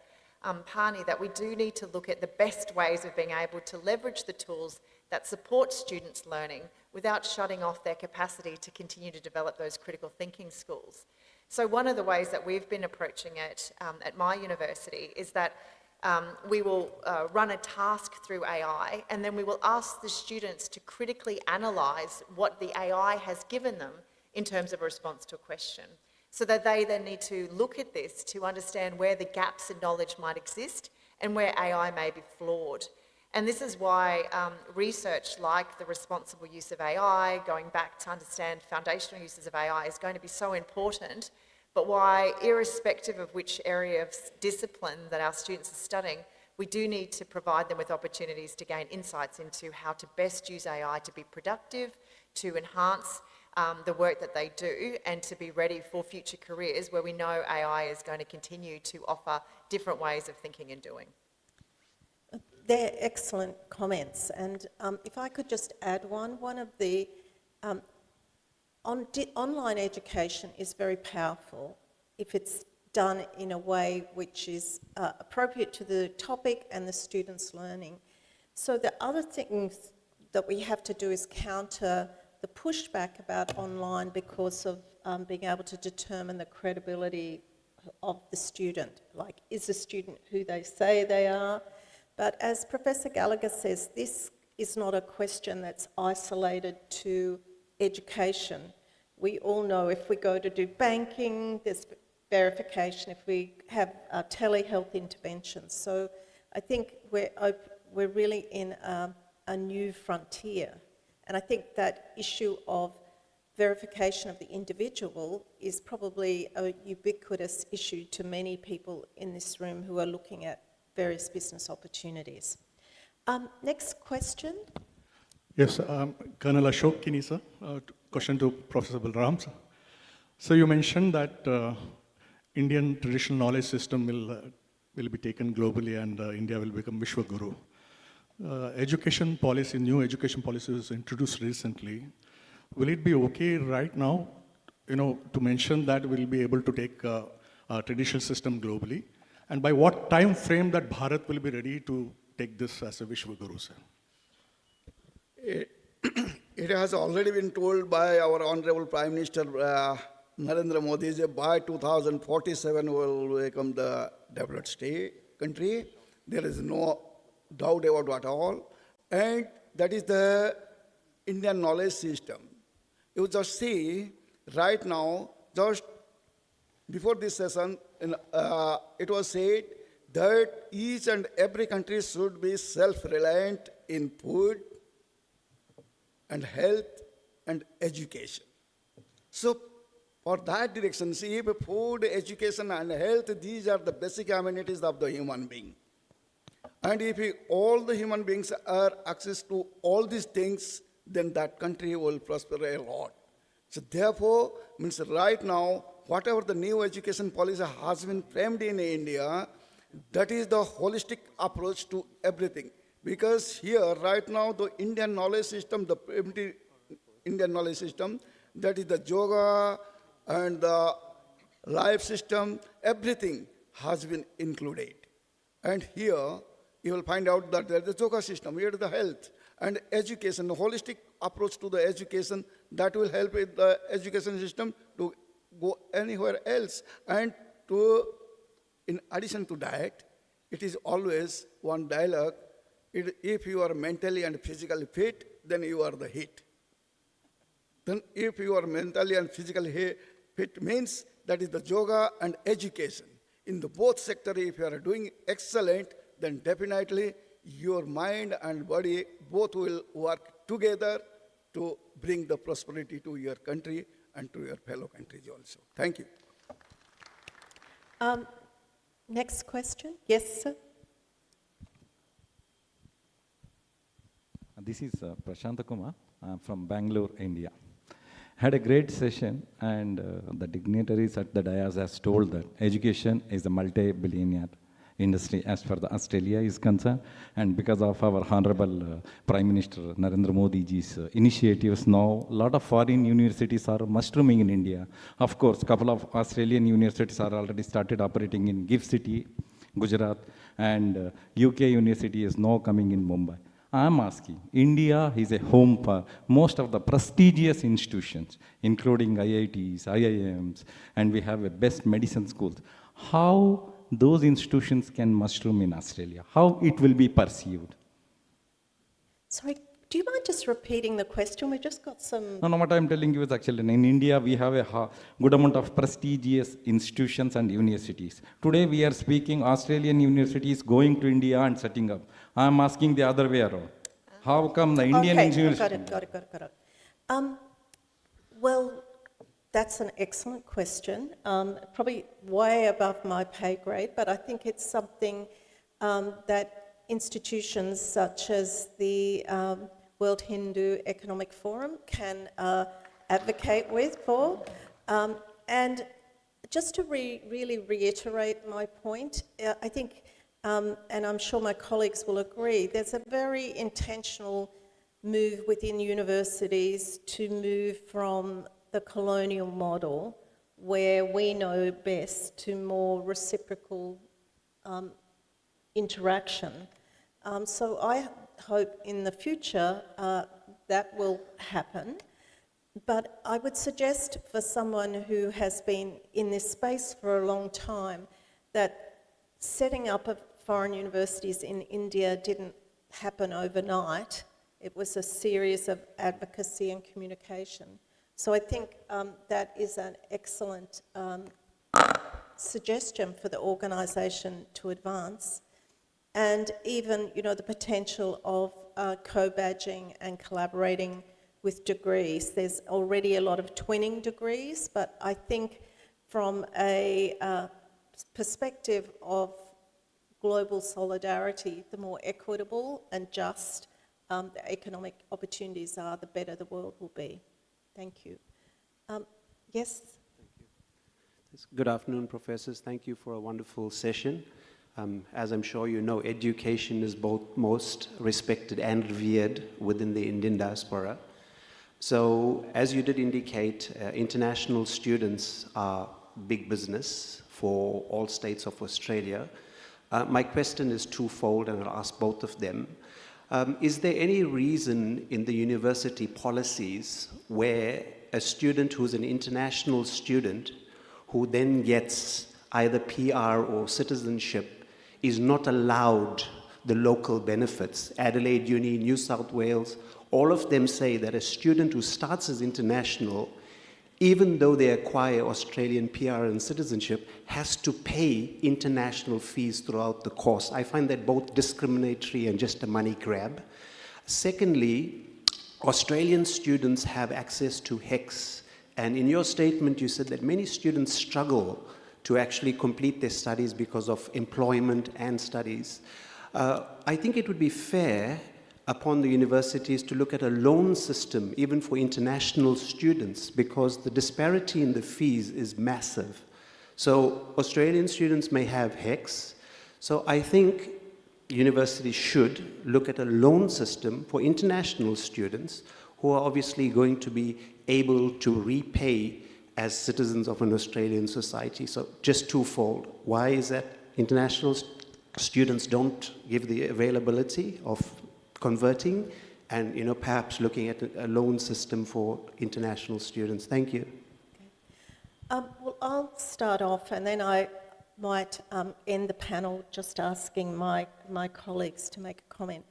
[SPEAKER 3] Pani that we do need to look at the best ways of being able to leverage the tools that support students' learning without shutting off their capacity to continue to develop those critical thinking skills. So one of the ways that we've been approaching it at my university is that we will run a task through AI, and then we will ask the students to critically analyse what the AI has given them in terms of a response to a question, so that they then need to look at this to understand where the gaps in knowledge might exist and where AI may be flawed. And this is why research like the responsible use of AI, going back to understand foundational uses of AI, is going to be so important, but why, irrespective of which area of discipline that our students are studying, we do need to provide them with opportunities to gain insights into how to best use AI to be productive, to enhance the work that they do, and to be ready for future careers where we know AI is going to continue to offer different ways of thinking and doing.
[SPEAKER 2] They're excellent comments, and if I could just add one of the online education is very powerful if it's done in a way which is appropriate to the topic and the students' learning. So the other things that we have to do is counter the pushback about online because of being able to determine the credibility of the student. Like, is the student who they say they are? But as Professor Gallagher says, this is not a question that's isolated to education. We all know if we go to do banking, there's verification, if we have telehealth interventions. So I think we're really in a new frontier. And I think that issue of verification of the individual is probably a ubiquitous issue to many people in this room who are looking at various business opportunities. Next question.
[SPEAKER 6] Yes, Colonel Ashok Kini, sir. Question to Professor Balram, sir. So you mentioned that Indian traditional knowledge system will be taken globally, and India will become Vishwa Guru. Education policy, new education policy was introduced recently. Will it be okay right now, to mention that we'll be able to take a traditional system globally? And by what time frame that Bharat will be ready to take this as a Vishwa Guru, sir?
[SPEAKER 4] It has already been told by our Honorable Prime Minister Narendra Modi that by 2047 we will become the developed country. There is no doubt about at all. And that is the Indian knowledge system. You just see, right now, just before this session, it was said that each and every country should be self-reliant in food and health and education. So for that direction, see, food, education and health, these are the basic amenities of the human being. And if all the human beings are access to all these things, then that country will prosper a lot. So therefore, means right now, whatever the new education policy has been framed in India, that is the holistic approach to everything. Because here, right now, the Indian knowledge system, the primitive Indian knowledge system, that is the yoga and the life system, everything has been included. And here, you will find out that there is the yoga system, here is the health and education, the holistic approach to the education that will help with the education system to go anywhere else. And in addition to that, it is always one dialogue. If you are mentally and physically fit, then you are the hit. Then if you are mentally and physically fit, means that is the yoga and education. In the both sector, if you are doing excellent, then definitely your mind and body both will work together to bring the prosperity to your country and to your fellow countries also. Thank you.
[SPEAKER 2] Next question. Yes, sir.
[SPEAKER 7] This is Prashanta Kumar from Bangalore, India. Had a great session, and the dignitaries at the dais has told that education is a multi-billionaire industry as far as Australia is concerned, and because of our Honorable Prime Minister Narendra Modi ji's initiatives, now a lot of foreign universities are mushrooming in India. Of course, a couple of Australian universities are already started operating in GIFT City, Gujarat, and UK university is now coming in Mumbai. I'm asking, India is a home for most of the prestigious institutions, including IITs, IIMs, and we have a best medicine schools. How those institutions can mushroom in Australia? How it will be perceived?
[SPEAKER 2] Sorry, do you mind just repeating the question? We've just got some...
[SPEAKER 7] No, what I'm telling you is actually in India, we have a good amount of prestigious institutions and universities. Today, we are speaking Australian universities going to India and setting up. I'm asking the other way around. How come the Indian universities...
[SPEAKER 2] Got it. Well, that's an excellent question. Probably way above my pay grade, but I think it's something that institutions such as the World Hindu Economic Forum can advocate for. And just to really reiterate my point, I think, and I'm sure my colleagues will agree, there's a very intentional move within universities to move from the colonial model, where we know best, to more reciprocal interaction. So I hope in the future that will happen. But I would suggest for someone who has been in this space for a long time that setting up foreign universities in India didn't happen overnight. It was a series of advocacy and communication. So I think that is an excellent suggestion for the organisation to advance. And even, the potential of co-badging and collaborating with degrees. There's already a lot of twinning degrees, but I think from a perspective of global solidarity, the more equitable and just the economic opportunities are, the better the world will be. Thank you. Yes?
[SPEAKER 8] Thank you. Good afternoon, professors. Thank you for a wonderful session. As I'm sure you know, education is both most respected and revered within the Indian diaspora. So, as you did indicate, international students are big business for all states of Australia. My question is twofold, and I'll ask both of them. Is there any reason in the university policies where a student who's an international student who then gets either PR or citizenship is not allowed the local benefits? Adelaide Uni, New South Wales, all of them say that a student who starts as international, even though they acquire Australian PR and citizenship, has to pay international fees throughout the course. I find that both discriminatory and just a money grab. Secondly, Australian students have access to HECS, and in your statement you said that many students struggle to actually complete their studies because of employment and studies. I think it would be fair upon the universities to look at a loan system, even for international students, because the disparity in the fees is massive. So Australian students may have HECS. So I think universities should look at a loan system for international students who are obviously going to be able to repay as citizens of an Australian society. So just twofold. Why is that international students don't give the availability of converting, and perhaps looking at a loan system for international students? Thank you.
[SPEAKER 2] Okay. Well, I'll start off, and then I might end the panel just asking my colleagues to make a comment.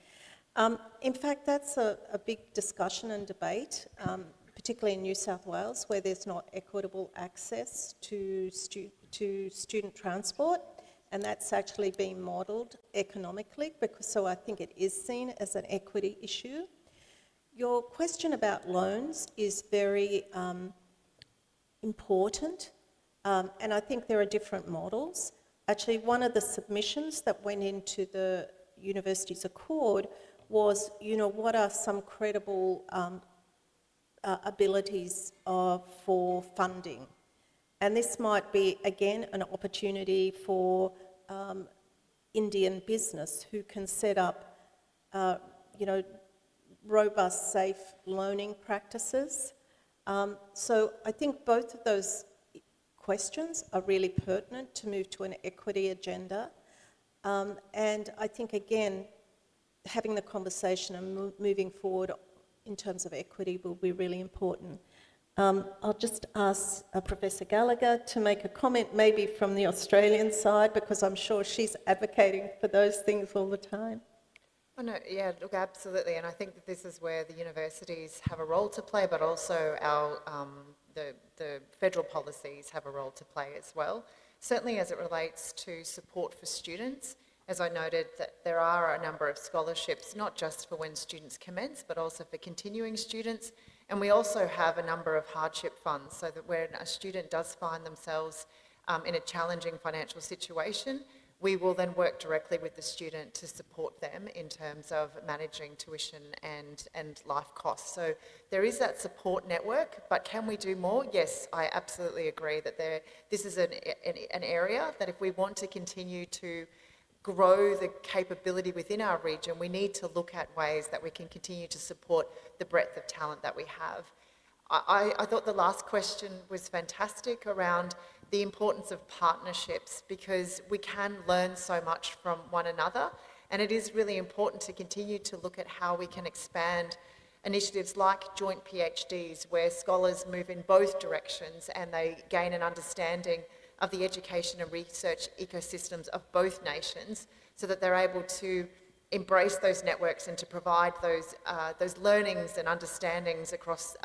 [SPEAKER 2] In fact, that's a big discussion and debate, particularly in New South Wales, where there's not equitable access to student transport. And that's actually been modelled economically, so I think it is seen as an equity issue. Your question about loans is very important, And I think there are different models. Actually, one of the submissions that went into the university's accord was, what are some credible abilities for funding? And this might be, again, an opportunity for Indian business who can set up, robust, safe loaning practices. So I think both of those questions are really pertinent to move to an equity agenda. And I think, again, having the conversation and moving forward in terms of equity will be really important. I'll just ask Professor Gallagher to make a comment, maybe from the Australian side, because I'm sure she's advocating for those things all the time.
[SPEAKER 3] Oh, no, yeah, look, absolutely. And I think that this is where the universities have a role to play, but also our, the federal policies have a role to play as well. Certainly as it relates to support for students, as I noted, that there are a number of scholarships, not just for when students commence, but also for continuing students. And we also have a number of hardship funds, so that when a student does find themselves in a challenging financial situation, we will then work directly with the student to support them in terms of managing tuition and life costs. So there is that support network, but can we do more? Yes, I absolutely agree that this is an area that if we want to continue to grow the capability within our region, we need to look at ways that we can continue to support the breadth of talent that we have. I thought the last question was fantastic around the importance of partnerships, because we can learn so much from one another, and it is really important to continue to look at how we can expand initiatives like joint PhDs, where scholars move in both directions and they gain an understanding of the education and research ecosystems of both nations, so that they're able to embrace those networks and to provide those learnings and understandings across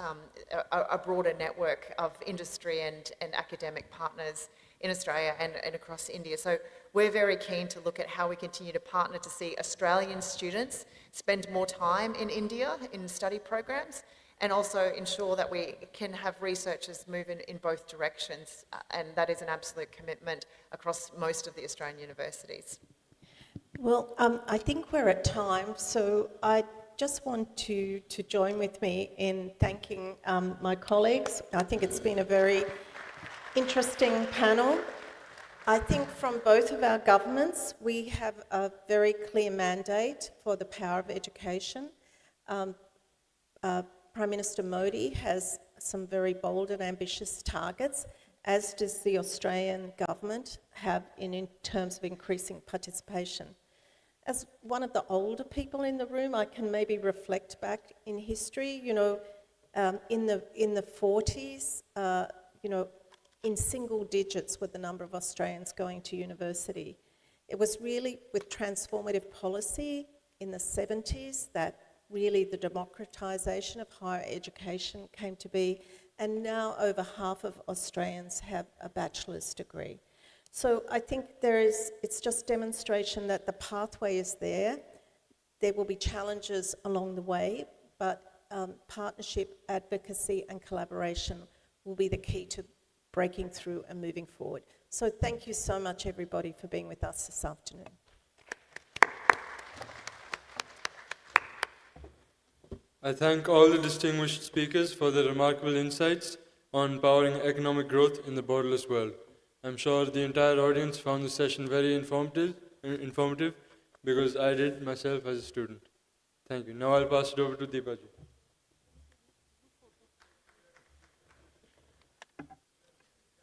[SPEAKER 3] a broader network of industry and academic partners in Australia and across India. So we're very keen to look at how we continue to partner to see Australian students spend more time in India in study programs, and also ensure that we can have researchers move in both directions, and that is an absolute commitment across most of the Australian universities.
[SPEAKER 2] Well, I think we're at time, so I just want to join with me in thanking my colleagues. I think it's been a very interesting panel. I think from both of our governments, we have a very clear mandate for the power of education. Prime Minister Modi has some very bold and ambitious targets, as does the Australian government have in terms of increasing participation. As one of the older people in the room, I can maybe reflect back in history. In the 40s, in single digits were the number of Australians going to university. It was really with transformative policy in the 70s that really the democratisation of higher education came to be, and now over half of Australians have a bachelor's degree. So I think it's just demonstration that the pathway is there. There will be challenges along the way, but partnership, advocacy and collaboration will be the key to breaking through and moving forward. So thank you so much, everybody, for being with us this afternoon.
[SPEAKER 1] I thank all the distinguished speakers for their remarkable insights on powering economic growth in the borderless world. I'm sure the entire audience found the session very informative because I did myself as a student. Thank you. Now I'll pass it over to Deepaji.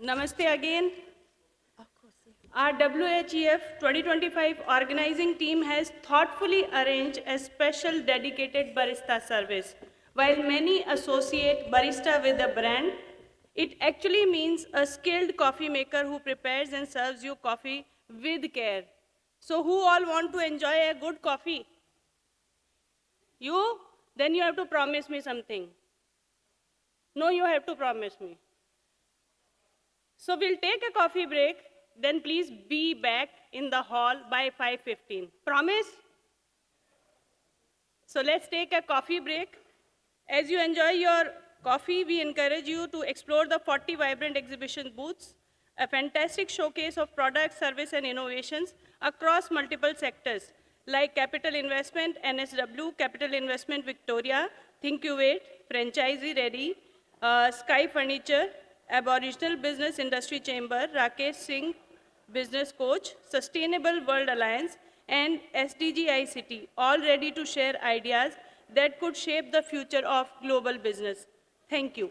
[SPEAKER 9] Namaste again. Our WHEF 2025 organizing team has thoughtfully arranged a special dedicated barista service. While many associate barista with a brand, it actually means a skilled coffee maker who prepares and serves you coffee with care. So who all want to enjoy a good coffee? You? Then you have to promise me something. No, you have to promise me. So we'll take a coffee break, then please be back in the hall by 5:15. Promise? So let's take a coffee break. As you enjoy your coffee, we encourage you to explore the 40 vibrant exhibition booths a fantastic showcase of products, service, and innovations across multiple sectors like capital investment, NSW, capital investment Victoria, Thinkuvate, Franchisee Ready, Sky Furniture, Aboriginal Business Industry Chamber, Rakesh Singh, Business Coach, Sustainable World Alliance, and SDG City, all ready to share ideas that could shape the future of global business. Thank you.